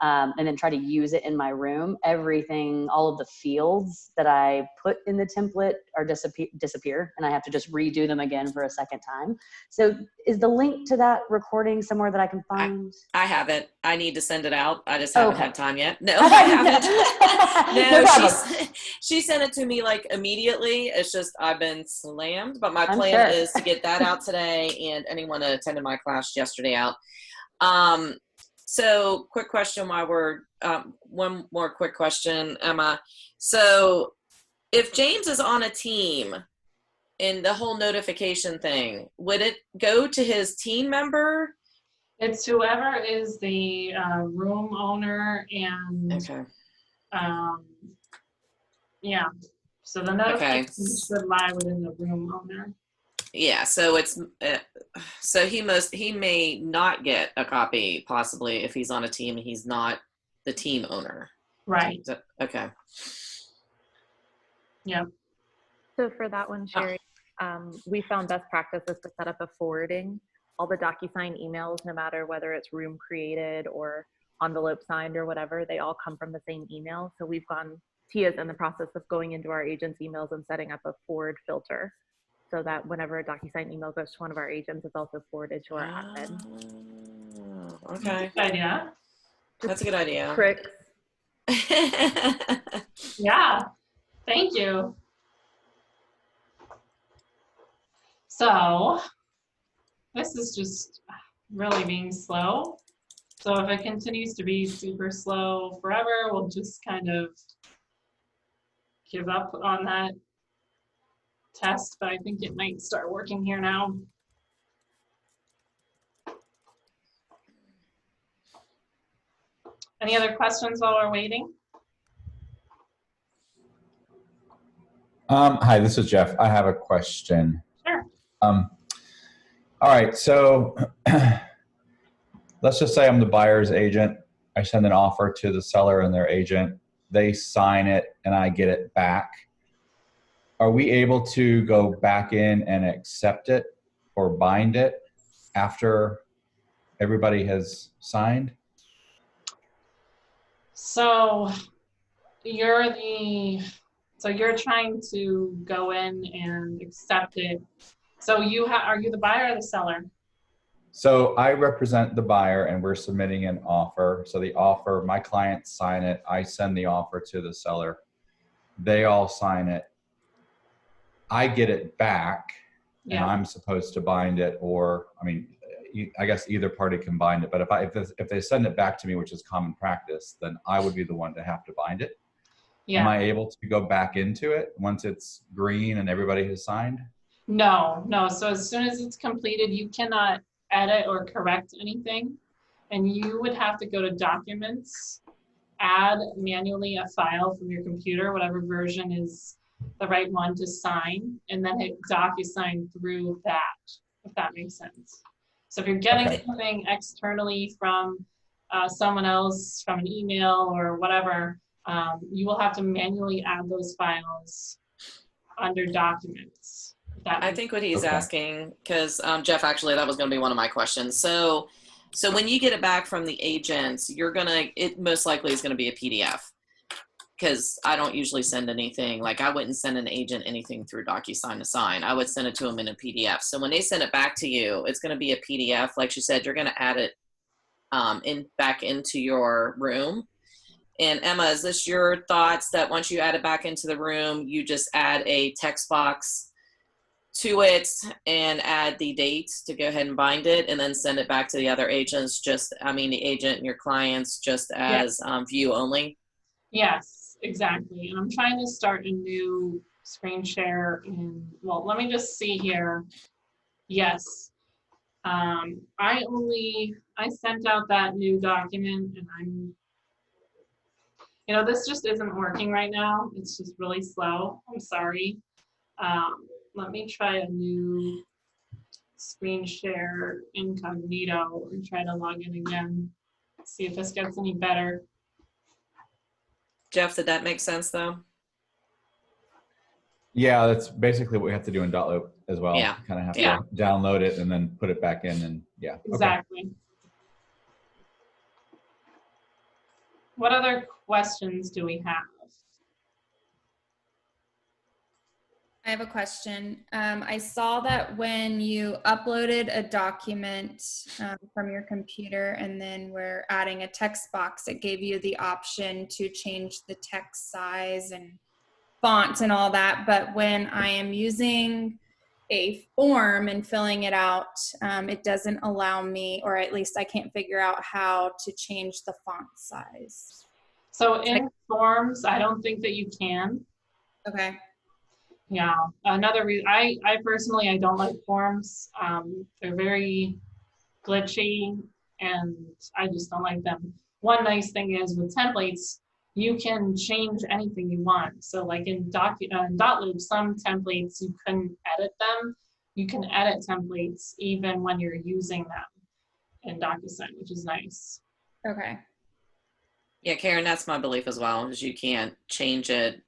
[SPEAKER 6] and then try to use it in my room, everything, all of the fields that I put in the template are disappear, and I have to just redo them again for a second time. So is the link to that recording somewhere that I can find?
[SPEAKER 2] I haven't. I need to send it out. I just haven't had time yet. No,
[SPEAKER 6] I
[SPEAKER 2] haven't. No, she sent it to me like immediately. It's just I've been slammed, but my plan is to get that out today, and anyone that attended my class yesterday out. So quick question while we're, one more quick question, Emma. So if James is on a team in the whole notification thing, would it go to his team member?
[SPEAKER 1] It's whoever is the room owner and, yeah. So the notification should lie within the room owner.
[SPEAKER 2] Yeah, so it's so he may not get a copy possibly if he's on a team and he's not the team owner.
[SPEAKER 1] Right.
[SPEAKER 2] Okay.
[SPEAKER 1] Yeah.
[SPEAKER 7] So for that one, Sherry, we found best practice is to set up a forwarding. All the DocuSign emails, no matter whether it's room created or envelope signed or whatever, they all come from the same email. So Tia's in the process of going into our agents' emails and setting up a forward filter, so that whenever a DocuSign email goes to one of our agents, it's also forwarded to our admin.
[SPEAKER 2] Okay.
[SPEAKER 1] Good idea.
[SPEAKER 2] That's a good idea.
[SPEAKER 7] Tricks.
[SPEAKER 1] Yeah. Thank you. So this is just really being slow. So if it continues to be super slow forever, we'll just kind of give up on that test, but I think it might start working here now. Any other questions while we're waiting?
[SPEAKER 8] Hi, this is Jeff. I have a question.
[SPEAKER 1] Sure.
[SPEAKER 8] All right, so let's just say I'm the buyer's agent. I send an offer to the seller and their agent. They sign it and I get it back. Are we able to go back in and accept it or bind it after everybody has signed?
[SPEAKER 1] So you're trying to go in and accept it. So are you the buyer or the seller?
[SPEAKER 8] So I represent the buyer and we're submitting an offer. So the offer, my clients sign it. I send the offer to the seller. They all sign it. I get it back and I'm supposed to bind it, or, I mean, I guess either party can bind it, but if they send it back to me, which is common practice, then I would be the one to have to bind it. Yeah. Am I able to go back into it once it's green and everybody has signed?
[SPEAKER 1] No. So as soon as it's completed, you cannot edit or correct anything. And you would have to go to Documents, add manually a file from your computer, whatever version is the right one to sign, and then hit DocuSign through that, if that makes sense. So if you're getting something externally from someone else, from an email or whatever, you will have to manually add those files under Documents.
[SPEAKER 2] I think what he's asking, because Jeff, actually, that was going to be one of my questions. So when you get it back from the agents, it most likely is going to be a PDF, because I don't usually send anything. Like, I wouldn't send an agent anything through DocuSign to sign. I would send it to them in a PDF. So when they send it back to you, it's going to be a PDF. Like she said, you're going to add it back into your room. And Emma, is this your thoughts that once you add it back into the room, you just add a text box to it and add the date to go ahead and bind it, and then send it back to the other agents, the agent and your clients, just as view only?
[SPEAKER 1] Yes, exactly. And I'm trying to start a new screen share let me just see here. Yes. I sent out that new document and this just isn't working right now. It's just really slow. I'm sorry. Let me try a new screen share incognito and try to log in again. See if this gets any better.
[SPEAKER 2] Jeff, did that make sense though?
[SPEAKER 8] Yeah, that's basically what we have to do in .loop as well.
[SPEAKER 2] Yeah.
[SPEAKER 8] Kind of have
[SPEAKER 1] Yeah.
[SPEAKER 8] to download it and then put it back in, and yeah.
[SPEAKER 1] Exactly.
[SPEAKER 8] Okay.
[SPEAKER 1] What other questions do we have?
[SPEAKER 9] I have a question. I saw that when you uploaded a document from your computer and then we're adding a text box, it gave you the option to change the text size and font and all that. But when I am using a form and filling it out, it doesn't allow me, or at least I can't figure out how to change the font size.
[SPEAKER 1] So in forms, I don't think that you can.
[SPEAKER 9] Okay.
[SPEAKER 1] Yeah, another reason, I personally, I don't like forms. They're very glitchy and I just don't like them. One nice thing is with templates, you can change anything you want. So like in .loop, some templates, you couldn't edit them. You can edit templates even when you're using them in DocuSign, which is nice.
[SPEAKER 9] Okay.
[SPEAKER 2] Yeah, Karen, that's my belief as well, is you can't change it.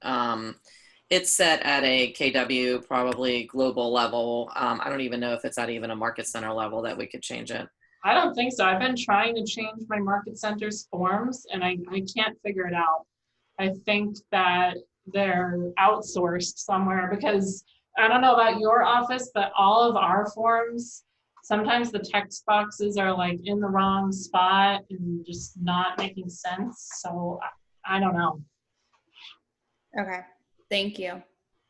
[SPEAKER 2] It's set at a KW, probably global level. I don't even know if it's at even a market center level that we could change it.
[SPEAKER 1] I don't think so. I've been trying to change my market center's forms and I can't figure it out. I think that they're outsourced somewhere because I don't know about your office, but all of our forms, sometimes the text boxes are like in the wrong spot and just not making sense. So I don't know.
[SPEAKER 9] Okay. Thank you.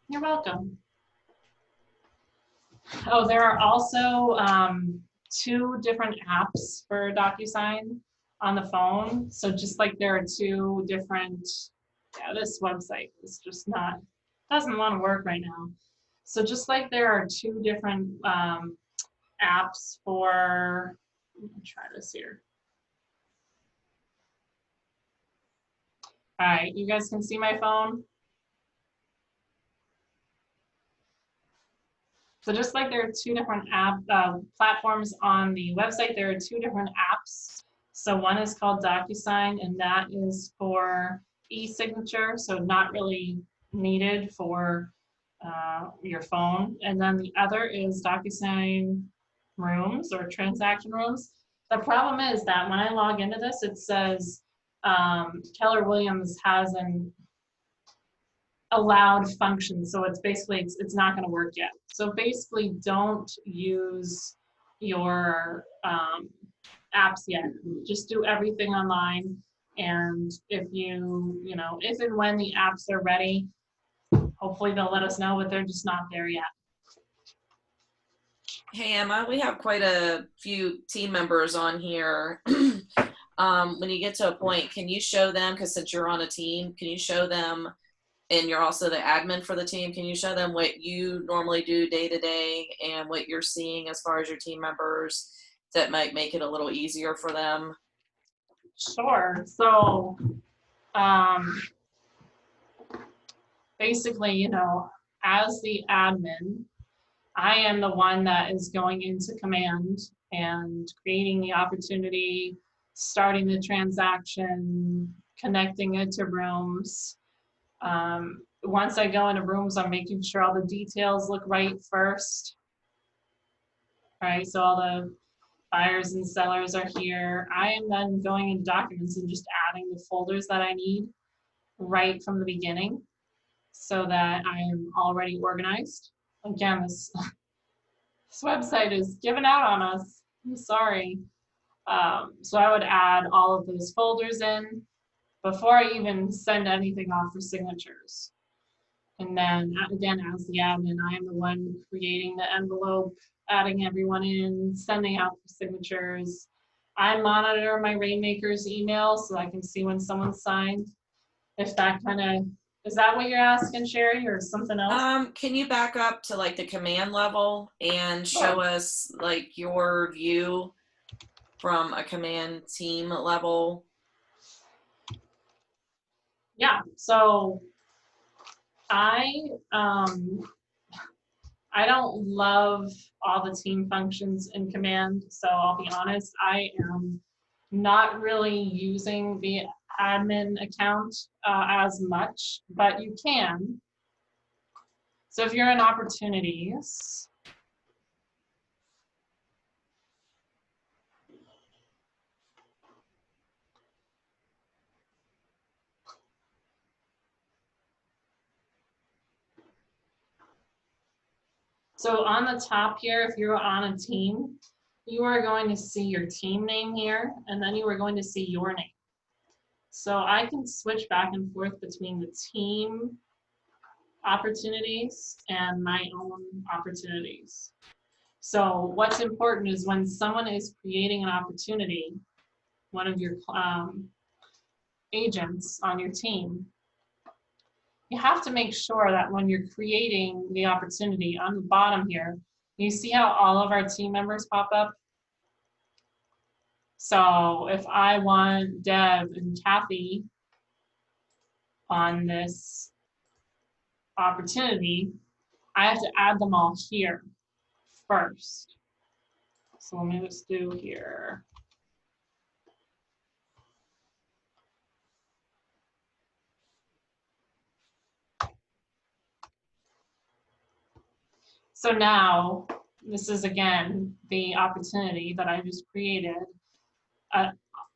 [SPEAKER 1] You're welcome. Oh, there are also 2 different apps for DocuSign on the phone. So just like there are 2 different, this website is just doesn't want to work right now. So just like there are 2 different apps for, let me try this here. All right, you guys can see my phone. So just like there are 2 different platforms on the website, there are 2 different apps. So one is called DocuSign, and that is for e-signature, so not really needed for your phone. And then the other is DocuSign Rooms or Transaction Rooms. The problem is that when I log into this, it says Keller Williams has an allowed function, so it's basically it's not going to work yet. So basically don't use your apps yet. Just do everything online, and if if and when the apps are ready, hopefully they'll let us know, but they're just not there yet.
[SPEAKER 2] Hey, Emma, we have quite a few team members on here. When you get to a point, can you show them, because since you're on a team, can you show them, and you're also the admin for the team, can you show them what you normally do day to day and what you're seeing as far as your team members that might make it a little easier for them?
[SPEAKER 1] Sure. So basically, as the admin, I am the one that is going into command and creating the opportunity, starting the transaction, connecting it to rooms. Once I go into rooms, I'm making sure all the details look right first. All right, so all the buyers and sellers are here. I am then going into documents and just adding the folders that I need right from the beginning so that I am already organized. Again, this website is giving out on us. I'm sorry. So I would add all of those folders in before I even send anything off for signatures. And then again, as the admin, I am the one creating the envelope, adding everyone in, sending out for signatures. I monitor my Rainmakers email so I can see when someone's signed. If Is that what you're asking, Sherry, or something else?
[SPEAKER 2] Can you back up to like the command level and show us like your view from a command team level?
[SPEAKER 1] Yeah, so I don't love all the team functions in command, so I'll be honest, I am not really using the admin account as much, but you can. So if you're in opportunities, so on the top here, if you're on a team, you are going to see your team name here, and then you are going to see your name. So I can switch back and forth between the team opportunities and my own opportunities. So what's important is when someone is creating an opportunity, one of your agents on your team, you have to make sure that when you're creating the opportunity on the bottom here, you see how all of our team members pop up? So if I want Deb and Kathy on this opportunity, I have to add them all here first. So let me just do here. So now, this is again the opportunity that I just created.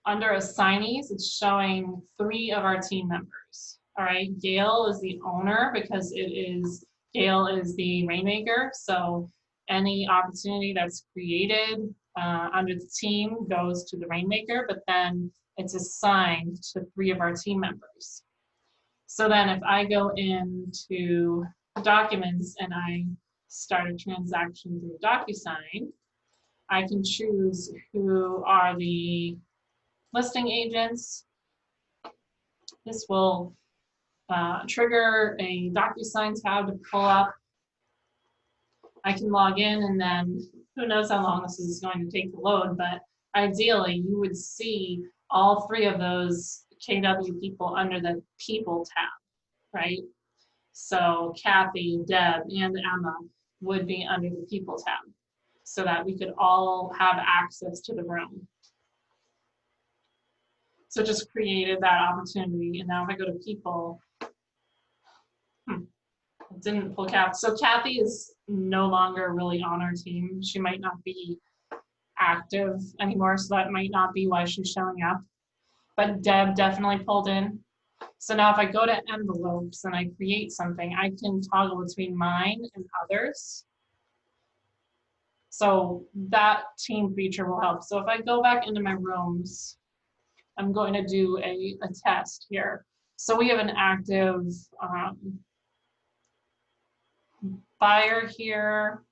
[SPEAKER 1] Under assignees, it's showing 3 of our team members. All right, Gail is the owner because Gail is the rainmaker. So any opportunity that's created under the team goes to the rainmaker, but then it's assigned to 3 of our team members. So then if I go into documents and I start a transaction through DocuSign, I can choose who are the listing agents. This will trigger a DocuSign tab to pull up. I can log in, and then who knows how long this is going to take to load, but ideally you would see all 3 of those KW people under the people tab, right? So Kathy, Deb, and Emma would be under the people tab so that we could all have access to the room. So just created that opportunity, and now if I go to people, it didn't pull Kathy. So Kathy is no longer really on our team. She might not be active anymore, so that might not be why she's showing up. But Deb definitely pulled in. So now if I go to envelopes and I create something, I can toggle between mine and others. So that team feature will help. So if I go back into my rooms, I'm going to do a test here. So we have an active buyer here.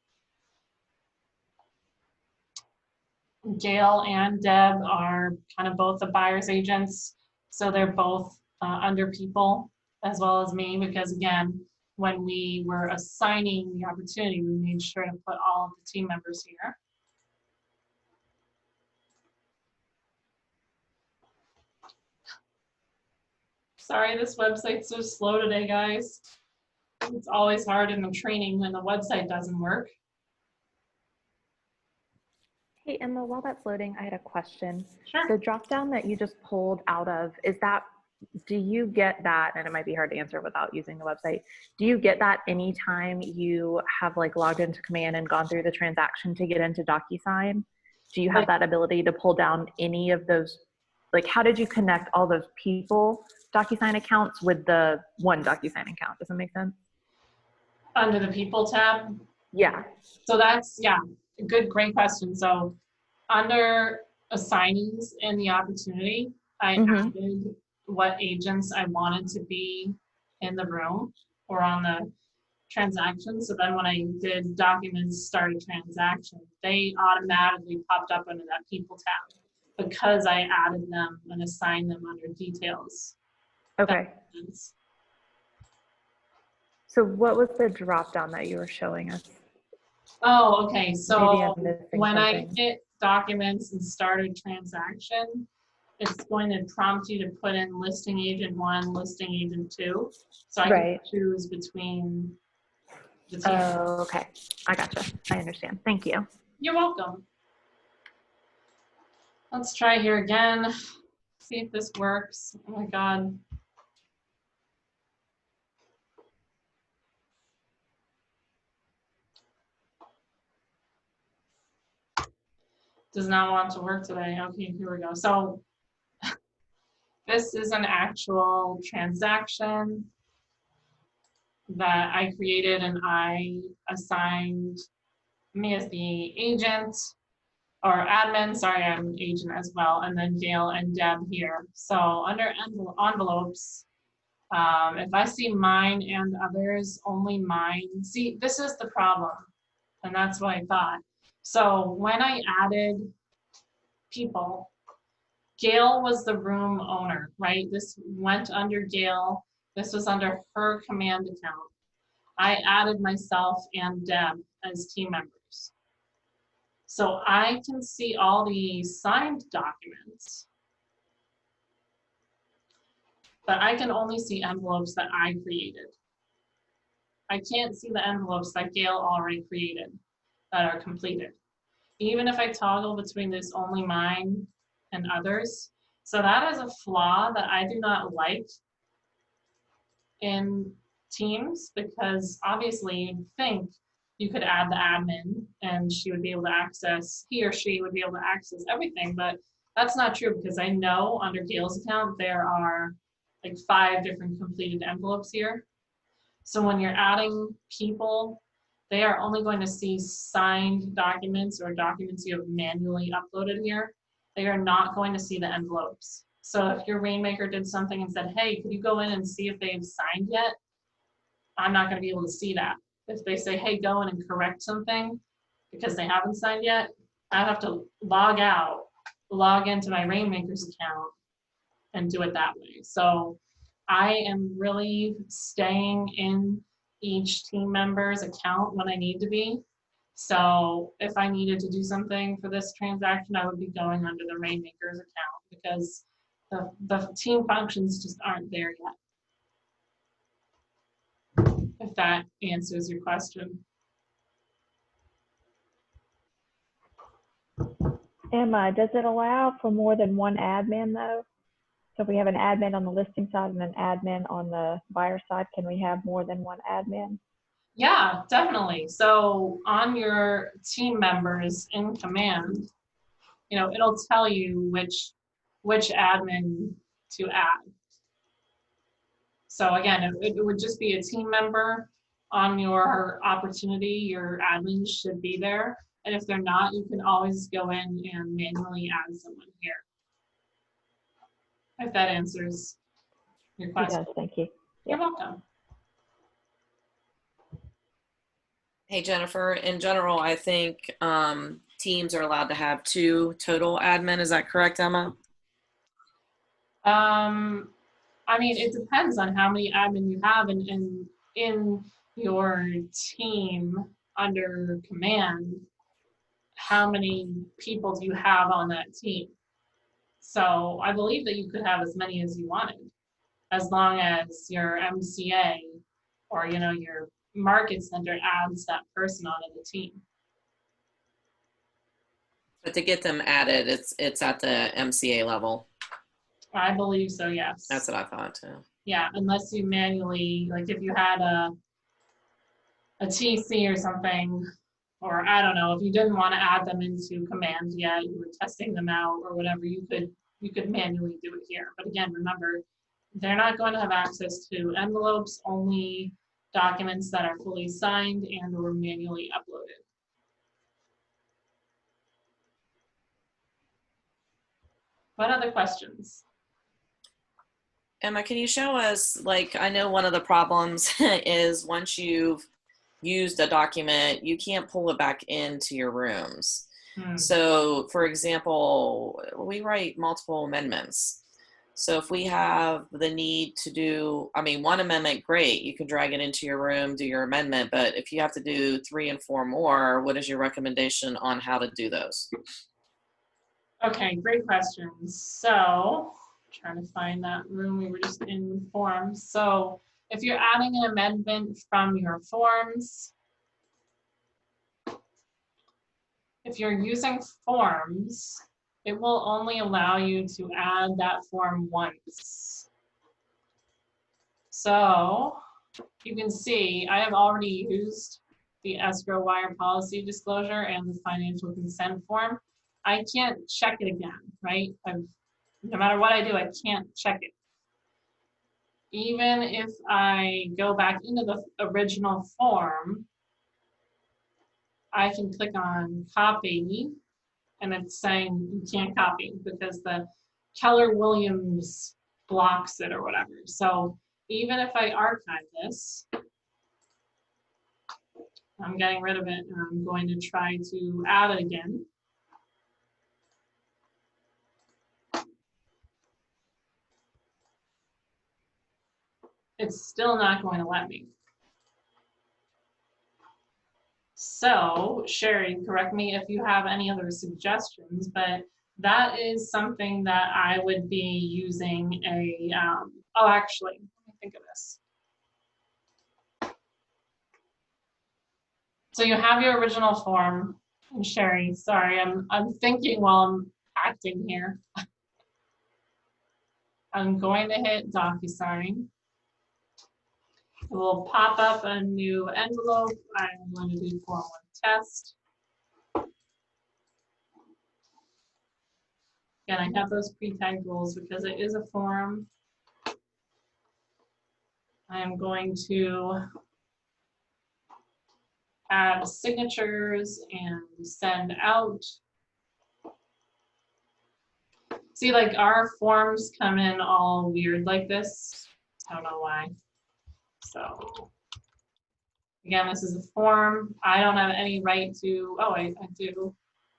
[SPEAKER 1] Gail and Deb are kind of both the buyer's agents. So they're both under people as well as me, because again, when we were assigning the opportunity, we made sure to put all of the team members here. Sorry, this website's so slow today, guys. It's always hard in the training when the website doesn't work.
[SPEAKER 7] Hey, Emma, while that's loading, I had a question.
[SPEAKER 1] Sure.
[SPEAKER 7] The drop down that you just pulled out of, do you get that, and it might be hard to answer without using the website, do you get that anytime you have like logged into Command and gone through the transaction to get into DocuSign? Do you have that ability to pull down any of those? Like, how did you connect all those people DocuSign accounts with the one DocuSign account? Does that make sense?
[SPEAKER 1] Under the people tab?
[SPEAKER 7] Yeah.
[SPEAKER 1] So that's, yeah, great question. So under assignees in the opportunity, I added what agents I wanted to be in the room or on the transaction. So then when I did documents start a transaction, they automatically popped up under that people tab because I added them and assigned them under details.
[SPEAKER 7] Okay. So what was the drop down that you were showing us?
[SPEAKER 1] Oh, okay.
[SPEAKER 7] Maybe
[SPEAKER 1] So
[SPEAKER 7] I'm missing
[SPEAKER 1] when I
[SPEAKER 7] something.
[SPEAKER 1] hit documents and start a transaction, it's going to prompt you to put in listing agent 1, listing agent 2. So I can
[SPEAKER 7] Right.
[SPEAKER 1] choose between the two.
[SPEAKER 7] Oh, okay. I gotcha. I understand. Thank you.
[SPEAKER 1] You're welcome. Let's try here again. See if this works. Oh my God. Does not want to work today. Okay, here we go. So this is an actual transaction that I created, and I assigned me as the agent or admin. Sorry, I'm an agent as well. And then Gail and Deb here. So under envelopes, if I see mine and others, only mine. See, this is the problem. And that's what I thought. So when I added people, Gail was the room owner, right? This went under Gail. This was under her command account. I added myself and Deb as team members. So I can see all the signed documents, but I can only see envelopes that I created. I can't see the envelopes that Gail already created that are completed. Even if I toggle between this only mine and others. So that is a flaw that I do not like in Teams, because obviously you'd think you could add the admin and she would be able to access, he or she would be able to access everything, but that's not true, because I know under Gail's account there are like 5 different completed envelopes here. So when you're adding people, they are only going to see signed documents or documents you have manually uploaded here. They are not going to see the envelopes. So if your Rainmaker did something and said, hey, could you go in and see if they've signed yet? I'm not going to be able to see that. If they say, hey, go in and correct something because they haven't signed yet, I have to log out, log into my Rainmaker's account and do it that way. So I am really staying in each team member's account when I need to be. So if I needed to do something for this transaction, I would be going under the Rainmaker's account, because the team functions just aren't there yet. If that answers your question.
[SPEAKER 10] Emma, does it allow for more than one admin though? So if we have an admin on the listing side and an admin on the buyer side, can we have more than one admin?
[SPEAKER 1] Yeah, definitely. So on your team members in command, it'll tell you which admin to add. So again, it would just be a team member on your opportunity. Your admins should be there. And if they're not, you can always go in and manually add someone here. If that answers your question.
[SPEAKER 10] It does, thank you.
[SPEAKER 1] You're welcome.
[SPEAKER 2] Hey, Jennifer, in general, I think teams are allowed to have 2 total admin. Is that correct, Emma?
[SPEAKER 1] I mean, it depends on how many admin you have in your team under command. How many people do you have on that team? So I believe that you could have as many as you wanted, as long as your MCA or your market center adds that person onto the team.
[SPEAKER 2] But to get them added, it's at the MCA level.
[SPEAKER 1] I believe so, yes.
[SPEAKER 2] That's what I thought too.
[SPEAKER 1] Yeah, unless you manually, like if you had a TC or something, or I don't know, if you didn't want to add them into command yet, you were testing them out or whatever, you could manually do it here. But again, remember, they're not going to have access to envelopes, only documents that are fully signed and or manually uploaded. What other questions?
[SPEAKER 2] Emma, can you show us, like, I know one of the problems is once you've used a document, you can't pull it back into your rooms. So, for example, we write multiple amendments. So if we have the need to do, I mean, one amendment, great. You can drag it into your room, do your amendment. But if you have to do 3 and 4 more, what is your recommendation on how to do those?
[SPEAKER 1] Okay, great questions. So, trying to find that room we were just in forms. So, if you're adding an amendment from your forms, if you're using forms, it will only allow you to add that form once. So, you can see I have already used the escrow wire policy disclosure and the financial consent form. I can't check it again, right? No matter what I do, I can't check it. Even if I go back into the original form, I can click on copy, and it's saying you can't copy because the Keller Williams blocks it or whatever. So even if I archive this, I'm getting rid of it, and I'm going to try to add it again. It's still not going to let me. So, Sherry, correct me if you have any other suggestions, but that is something that I would be using a, oh, actually, let me think of this. So you have your original form, and Sherry, sorry, I'm thinking while I'm acting here. I'm going to hit DocuSign. It will pop up a new envelope. I'm going to do form 1 test. Again, I have those pre-tagged rules because it is a form. I am going to add signatures and send out. See, like our forms come in all weird like this. I don't know why. So again, this is a form. I don't have any right to, oh, I do.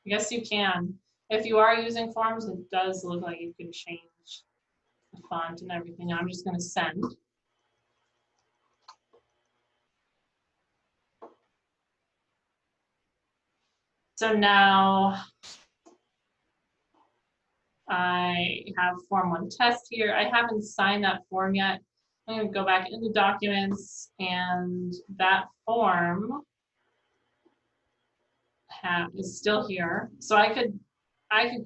[SPEAKER 1] I guess you can. If you are using forms, it does look like you can change the font and everything. I'm just going to send. So now I have form 1 test here. I haven't signed that form yet. I'm going to go back into documents, and that form is still here. So I could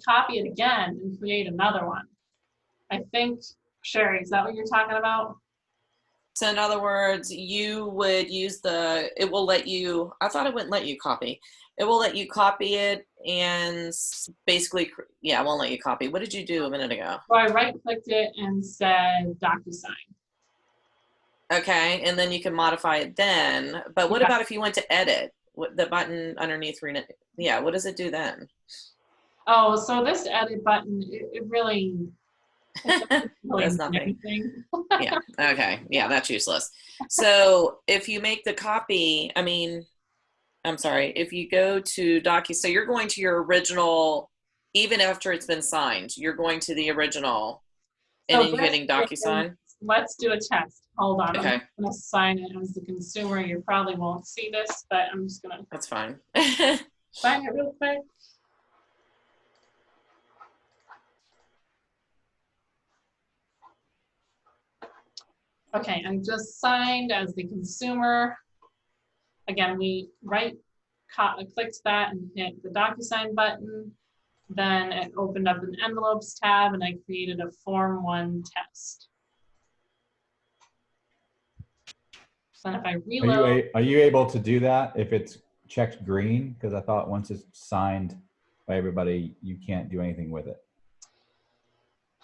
[SPEAKER 1] copy it again and create another one. I think, Sherry, is that what you're talking about?
[SPEAKER 2] So in other words, you would use it will let you, I thought it wouldn't let you copy. It will let you copy it and basically, yeah, it won't let you copy. What did you do a minute ago?
[SPEAKER 1] So I right-clicked it and said DocuSign.
[SPEAKER 2] Okay, and then you can modify it then. But what about if you went to edit? The button underneath, yeah, what does it do then?
[SPEAKER 1] Oh, so this edit button, it really
[SPEAKER 2] does nothing. Yeah, okay, yeah, that's useless. So if you make the copy, I mean, I'm sorry, if you go to so you're going to your original, even after it's been signed, you're going to the original, and then you're getting DocuSign?
[SPEAKER 1] Let's do a test. Hold on.
[SPEAKER 2] Okay.
[SPEAKER 1] I'm going to sign it as the consumer. You probably won't see this, but I'm just going to.
[SPEAKER 2] That's fine.
[SPEAKER 1] Sign it real quick. Okay, I just signed as the consumer. Again, we clicked that and hit the DocuSign button. Then it opened up an envelopes tab, and I created a form 1 test. So if I reload.
[SPEAKER 8] Are you able to do that if it's checked green? Because I thought once it's signed by everybody, you can't do anything with it.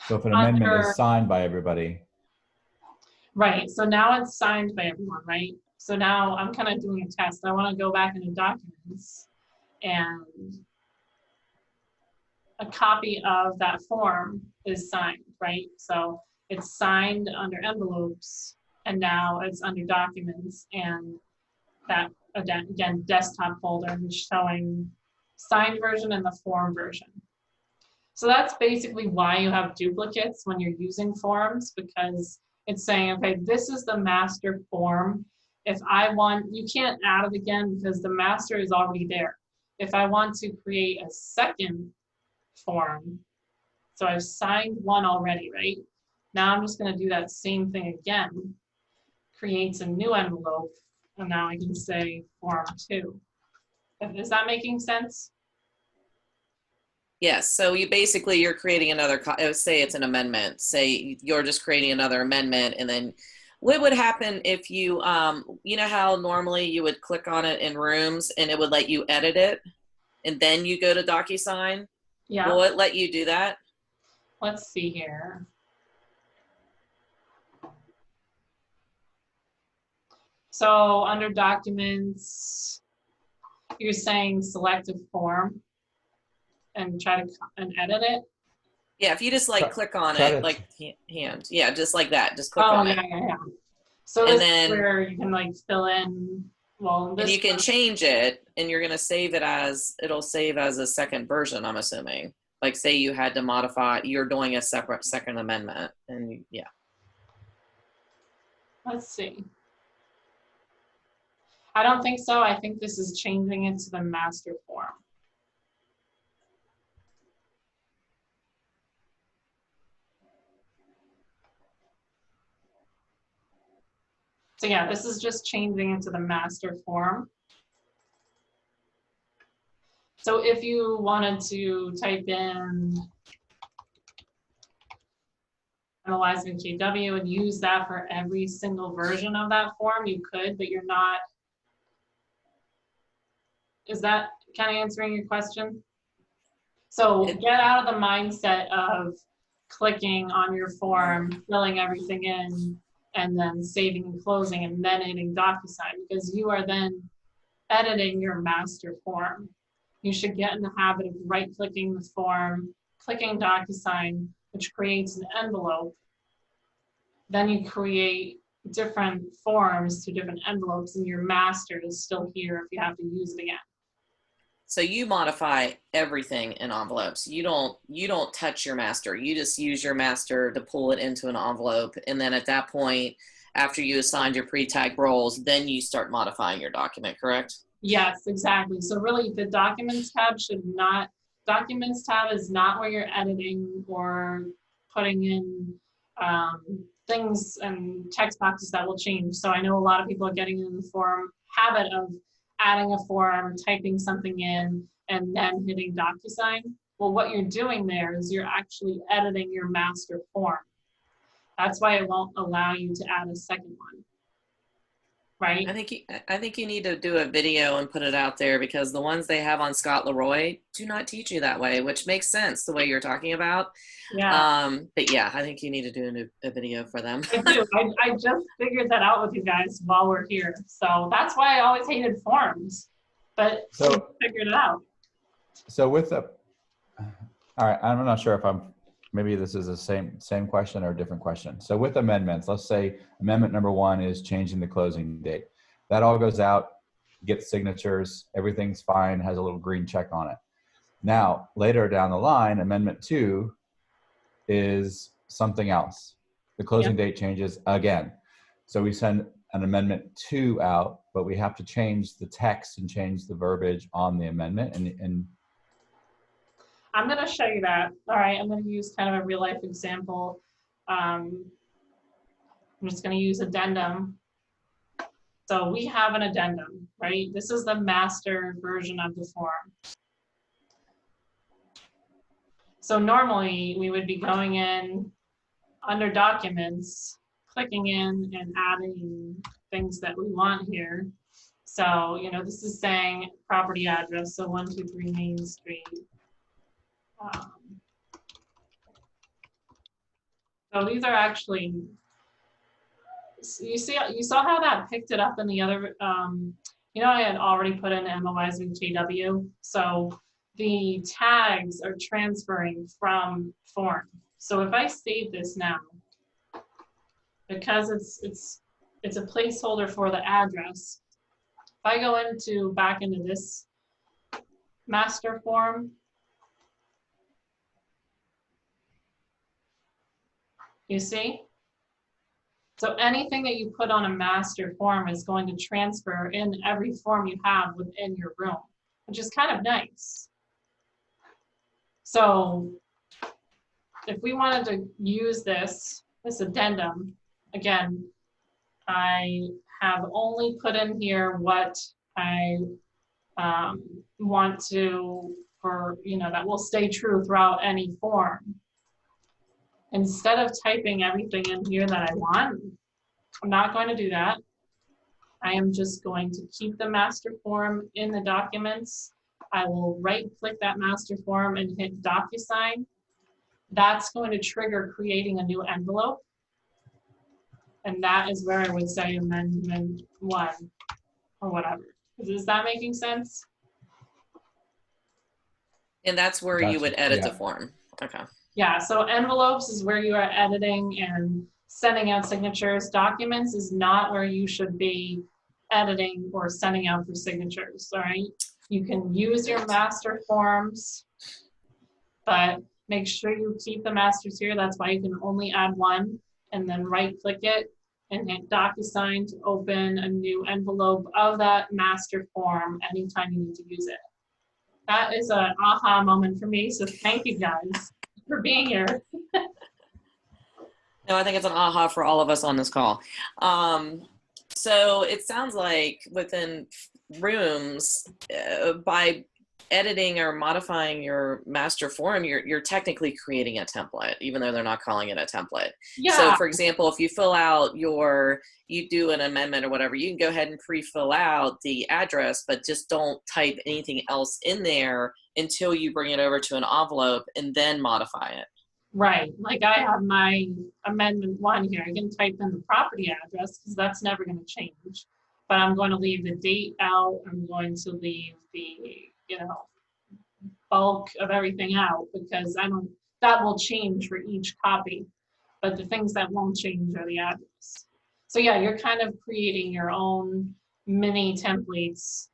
[SPEAKER 8] So if an amendment is signed by everybody.
[SPEAKER 1] Right, so now it's signed by everyone, right? So now I'm kind of doing a test. I want to go back into documents, and a copy of that form is signed, right? So it's signed under envelopes, and now it's under documents, and that, again, desktop folder is showing signed version and the form version. So that's basically why you have duplicates when you're using forms, because it's saying, okay, this is the master form. If I want, you can't add it again because the master is already there. If I want to create a second form, so I've signed one already, right? Now I'm just gonna do that same thing again, creates a new envelope, and now I can say form 2. Is that making sense?
[SPEAKER 2] Yes, so you're creating another, say it's an amendment, say you're just creating another amendment, and then what would happen if you, you know how normally you would click on it in Rooms and it would let you edit it, and then you go to DocuSign?
[SPEAKER 1] Yeah.
[SPEAKER 2] Will it let you do that?
[SPEAKER 1] Let's see here. So under Documents, you're saying select a form and try to edit it.
[SPEAKER 2] Yeah, if you just like click on
[SPEAKER 8] try
[SPEAKER 2] it,
[SPEAKER 8] to-
[SPEAKER 2] like hand, yeah, just like that, just click on it.
[SPEAKER 1] Yeah. So
[SPEAKER 2] And
[SPEAKER 1] this
[SPEAKER 2] then-
[SPEAKER 1] is where you can like fill in, well,
[SPEAKER 2] And
[SPEAKER 1] this
[SPEAKER 2] you can
[SPEAKER 1] one-
[SPEAKER 2] change it, and you're gonna save it as, it'll save as a second version, I'm assuming. Like say you had to modify, you're doing a separate second amendment, and yeah.
[SPEAKER 1] Let's see. I don't think so. I think this is changing it to the master form. So yeah, this is just changing it to the master form. So if you wanted to type in analyzing KW and use that for every single version of that form, you could, but you're not. Is that kind of answering your question? So get out of the mindset of clicking on your form, filling everything in, and then saving and closing, and then hitting DocuSign, because you are then editing your master form. You should get in the habit of right-clicking the form, clicking DocuSign, which creates an envelope. Then you create different forms to different envelopes, and your master is still here if you have to use it again.
[SPEAKER 2] So you modify everything in envelopes. You don't touch your master. You just use your master to pull it into an envelope, and then at that point, after you assigned your pre-tagged roles, then you start modifying your document, correct?
[SPEAKER 1] Yes, exactly. So really the Documents tab Documents tab is not where you're editing or putting in things and text boxes that will change. So I know a lot of people are getting in the habit of adding a form, typing something in, and then hitting DocuSign. Well, what you're doing there is you're actually editing your master form. That's why it won't allow you to add a second one. Right?
[SPEAKER 2] I think you need to do a video and put it out there, because the ones they have on Scott Leroy do not teach you that way, which makes sense the way you're talking about.
[SPEAKER 1] Yeah.
[SPEAKER 2] But yeah, I think you need to do a video for them.
[SPEAKER 1] I do. I just figured that out with you guys while we're here. So that's why I always hated forms, but we figured it out.
[SPEAKER 8] So with the, all right, I'm not sure if maybe this is the same question or a different question. So with amendments, let's say amendment number 1 is changing the closing date. That all goes out, gets signatures, everything's fine, has a little green check on it. Now, later down the line, amendment 2 is something else. The closing date changes again. So we send an amendment 2 out, but we have to change the text and change the verbiage on the amendment. And
[SPEAKER 1] I'm going to show you that. All right, I'm going to use kind of a real life example. I'm just going to use addendum. So we have an addendum, right? This is the master version of the form. So normally we would be going in under documents, clicking in and adding things that we want here. So, you know, this is saying property address, so 123 Main Street. So these are actually, you saw how that picked it up in the other, you know, I had already put in MOIs and KW. So the tags are transferring from form. So if I save this now, because it's a placeholder for the address, if I go back into this master form, You see? So anything that you put on a master form is going to transfer in every form you have within your room, which is kind of nice. So if we wanted to use this addendum, again, I have only put in here what I want to, that will stay true throughout any form. Instead of typing everything in here that I want, I'm not going to do that. I am just going to keep the master form in the documents. I will right-click that master form and hit DocuSign. That's going to trigger creating a new envelope. And that is where I would say amendment 1 or whatever. Is that making sense?
[SPEAKER 2] And that's where you would edit the form. Okay.
[SPEAKER 1] Yeah, so envelopes is where you are editing and sending out signatures. Documents is not where you should be editing or sending out for signatures, all right? You can use your master forms, but make sure you keep the masters here. That's why you can only add one, and then right-click it and hit DocuSign to open a new envelope of that master form anytime you need to use it. That is an aha moment for me, so thank you guys for being here.
[SPEAKER 2] No, I think it's an aha for all of us on this call. So it sounds like within rooms, by editing or modifying your master form, you're technically creating a template, even though they're not calling it a template.
[SPEAKER 1] Yeah.
[SPEAKER 2] So for example, if you fill out you do an amendment or whatever, you can go ahead and pre-fill out the address, but just don't type anything else in there until you bring it over to an envelope and then modify it.
[SPEAKER 1] Right, like I have my amendment 1 here. I can type in the property address because that's never going to change. But I'm going to leave the date out. I'm going to leave the, bulk of everything out because that will change for each copy. But the things that won't change are the address. So yeah, you're kind of creating your own mini templates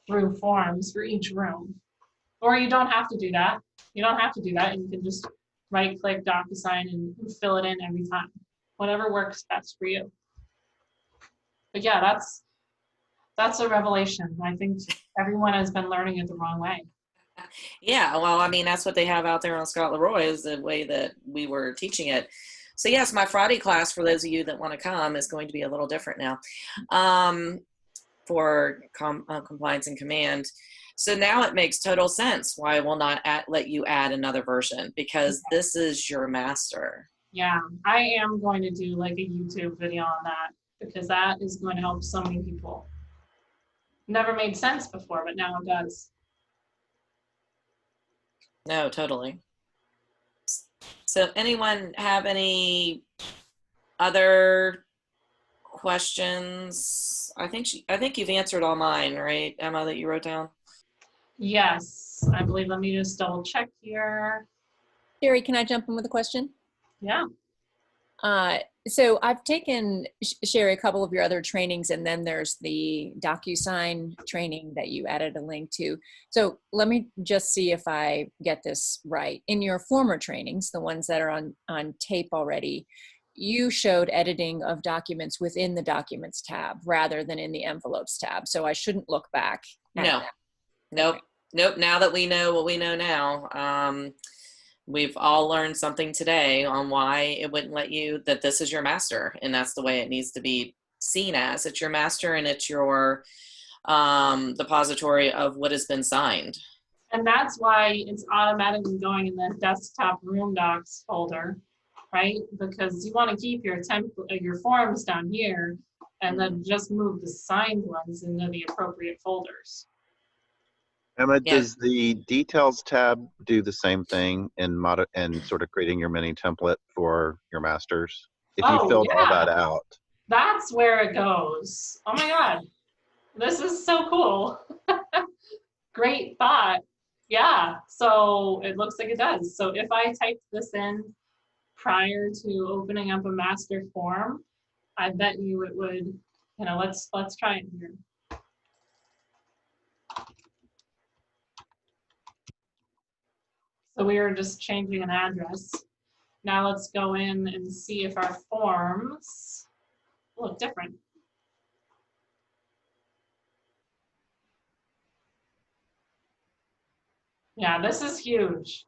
[SPEAKER 1] through forms for each room. Or you don't have to do that. You don't have to do that. You can just right-click DocuSign and fill it in every time. Whatever works best for you. But yeah, that's a revelation. I think everyone has been learning it the wrong way.
[SPEAKER 2] Yeah, well, I mean, that's what they have out there on Scott Leroy is the way that we were teaching it. So yes, my Friday class, for those of you that want to come, is going to be a little different now for compliance and command. So now it makes total sense why I will not let you add another version, because this is your master.
[SPEAKER 1] Yeah, I am going to do like a YouTube video on that because that is going to help so many people. Never made sense before, but now it does.
[SPEAKER 2] No, totally. So anyone have any other questions? I think you've answered all mine, right, Emma, that you wrote down?
[SPEAKER 1] Yes, I believe. Let me just double check here.
[SPEAKER 4] Sherry, can I jump in with a question?
[SPEAKER 1] Yeah.
[SPEAKER 4] So I've taken, Sherry, a couple of your other trainings, and then there's the DocuSign training that you added a link to. So let me just see if I get this right. In your former trainings, the ones that are on tape already, you showed editing of documents within the Documents tab rather than in the Envelopes tab. So I shouldn't look back at that.
[SPEAKER 2] Nope. Now that we know what we know now, we've all learned something today on why it wouldn't let you, that this is your master, and that's the way it needs to be seen as. It's your master, and it's your depository of what has been signed.
[SPEAKER 1] And that's why it's automatically going in the desktop room docs folder, right? Because you want to keep your forms down here, and then just move the signed ones into the appropriate folders.
[SPEAKER 11] Emma, does the details tab do the same thing in sort of creating your mini template for your masters? If you filled all that out.
[SPEAKER 1] That's where it goes. Oh my God, this is so cool. Great thought. Yeah, so it looks like it does. So if I typed this in prior to opening up a master form, I bet you it would, let's try it here. So we are just changing an address. Now let's go in and see if our forms look different. Yeah, this is huge.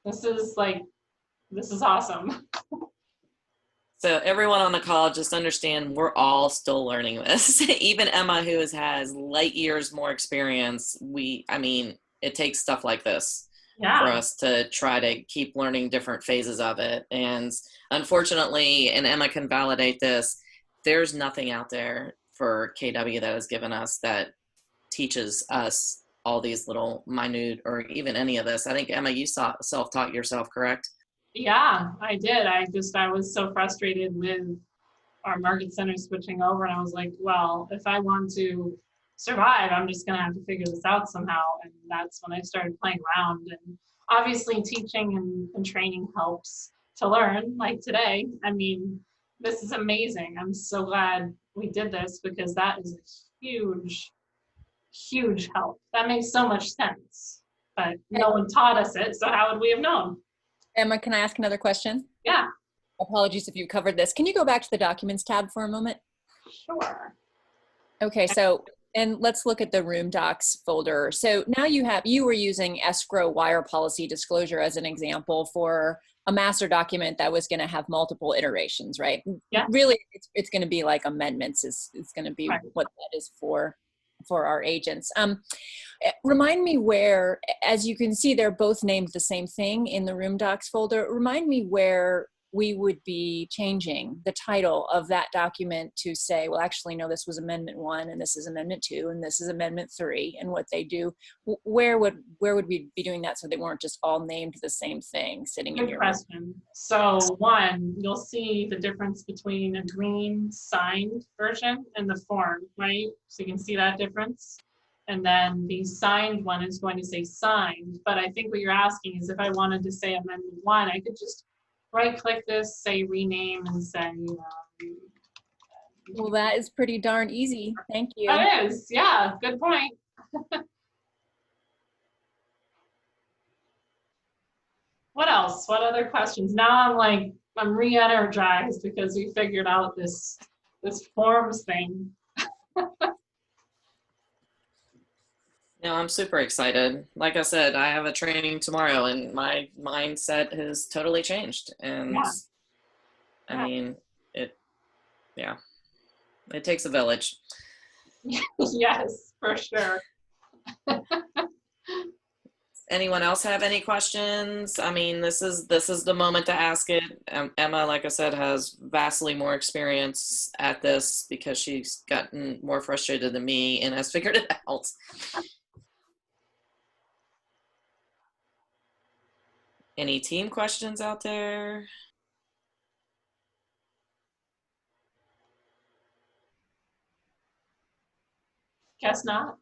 [SPEAKER 1] This is awesome.
[SPEAKER 2] So everyone on the call, just understand we're all still learning this. Even Emma, who has light years more experience, I mean, it takes stuff like this for us to try to keep learning different phases of it. And unfortunately, and Emma can validate this, there's nothing out there for KW that has given us that teaches us all these little minute or even any of this. I think, Emma, you self-taught yourself, correct?
[SPEAKER 1] Yeah, I did. I was so frustrated with our market center switching over, and I was like, well, if I want to survive, I'm just gonna have to figure this out somehow. And that's when I started playing around. And obviously teaching and training helps to learn, like today. I mean, this is amazing. I'm so glad we did this, because that is a huge, huge help. That makes so much sense, but no one taught us it, so how would we have known?
[SPEAKER 4] Emma, can I ask another question?
[SPEAKER 1] Yeah.
[SPEAKER 4] Apologies if you covered this. Can you go back to the Documents tab for a moment?
[SPEAKER 1] Sure.
[SPEAKER 4] Okay, so, and let's look at the room docs folder. So now you were using escrow wire policy disclosure as an example for a master document that was going to have multiple iterations, right?
[SPEAKER 1] Yeah.
[SPEAKER 4] Really, it's going to be like amendments is going to be what that is for our agents. Remind me where, as you can see, they're both named the same thing in the room docs folder. Remind me where we would be changing the title of that document to say, well, actually, no, this was Amendment 1, and this is Amendment 2, and this is Amendment 3, and what they do. Where would we be doing that so they weren't just all named the same thing sitting in your
[SPEAKER 1] question. So one, you'll see the difference between a green signed version and the form, right? So you can see that difference. And then the signed one is going to say signed. But I think what you're asking is if I wanted to say Amendment 1, I could just right-click this, say rename, and say,
[SPEAKER 4] well, that is pretty darn easy. Thank you.
[SPEAKER 1] That is, yeah, good point. What else? What other questions? Now I'm re-energized because we figured out this forms thing.
[SPEAKER 2] No, I'm super excited. Like I said, I have a training tomorrow and my mindset has totally changed. And I mean, it takes a village.
[SPEAKER 1] Yes, for sure.
[SPEAKER 2] Anyone else have any questions? I mean, this is the moment to ask it. Emma, like I said, has vastly more experience at this because she's gotten more frustrated than me and has figured it out. Any team questions out there?
[SPEAKER 1] Guess not.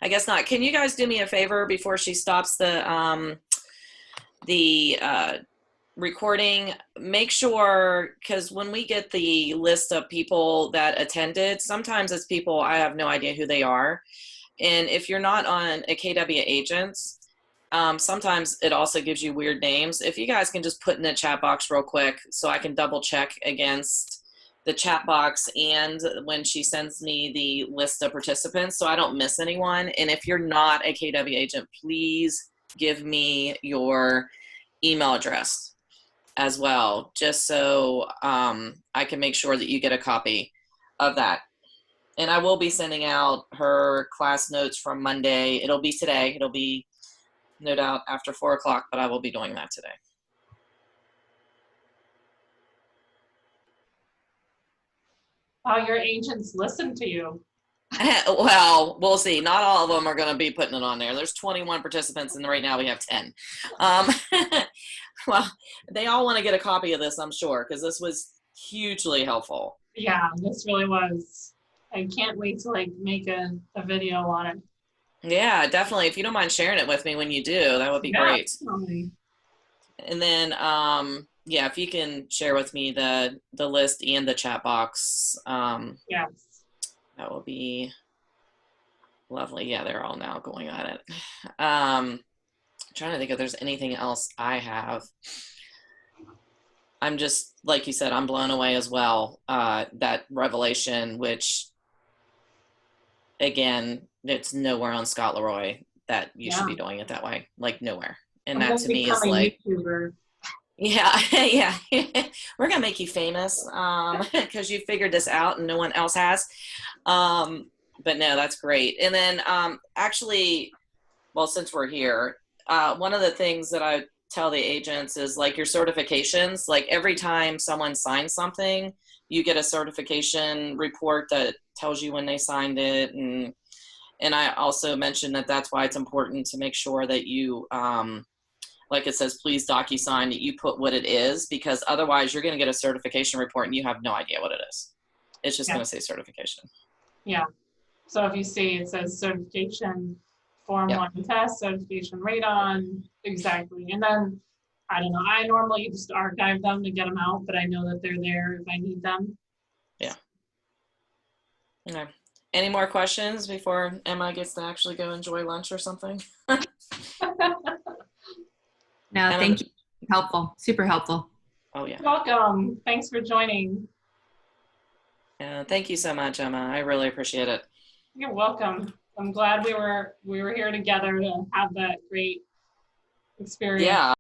[SPEAKER 2] I guess not. Can you guys do me a favor before she stops the recording? Make sure, because when we get the list of people that attended, sometimes it's people I have no idea who they are. And if you're not on a KW Agents, sometimes it also gives you weird names. If you guys can just put in the chat box real quick so I can double check against the chat box and when she sends me the list of participants so I don't miss anyone. And if you're not a KW agent, please give me your email address as well, just so I can make sure that you get a copy of that. And I will be sending out her class notes from Monday. It'll be today. It'll be no doubt after 4 o'clock, but I will be doing that today.
[SPEAKER 1] Oh, your agents listen to you.
[SPEAKER 2] Well, we'll see. Not all of them are going to be putting it on there. There's 21 participants, and right now we have 10. Well, they all want to get a copy of this, I'm sure, because this was hugely helpful.
[SPEAKER 1] Yeah, this really was. I can't wait to make a video on it.
[SPEAKER 2] Yeah, definitely. If you don't mind sharing it with me when you do, that would be great.
[SPEAKER 1] Definitely.
[SPEAKER 2] And then, yeah, if you can share with me the list and the chat box,
[SPEAKER 1] yes,
[SPEAKER 2] that will be lovely. Yeah, they're all now going at it. Trying to think if there's anything else I have. I'm just, like you said, I'm blown away as well. That revelation, which again, it's nowhere on Scott Leroy that you should be doing it that way, like nowhere. And that to me is like,
[SPEAKER 1] YouTuber.
[SPEAKER 2] yeah, yeah, we're gonna make you famous because you figured this out and no one else has. But no, that's great. And then actually, well, since we're here, one of the things that I tell the agents is like your certifications, like every time someone signs something, you get a certification report that tells you when they signed it. And I also mentioned that that's why it's important to make sure that you, like it says, please DocuSign, that you put what it is, because otherwise you're going to get a certification report and you have no idea what it is. It's just going to say certification.
[SPEAKER 1] Yeah. So if you see it says certification, Form 1 test, certification radon, exactly. And then, I don't know, I normally just archive them to get them out, but I know that they're there if I need them.
[SPEAKER 2] Yeah. Okay. Any more questions before Emma gets to actually go enjoy lunch or something?
[SPEAKER 5] No, thank you. Helpful. Super helpful.
[SPEAKER 2] Oh, yeah.
[SPEAKER 1] You're welcome. Thanks for joining.
[SPEAKER 2] Thank you so much, Emma. I really appreciate it.
[SPEAKER 1] You're welcome. I'm glad we were here together to have that great experience.
[SPEAKER 2] Yeah.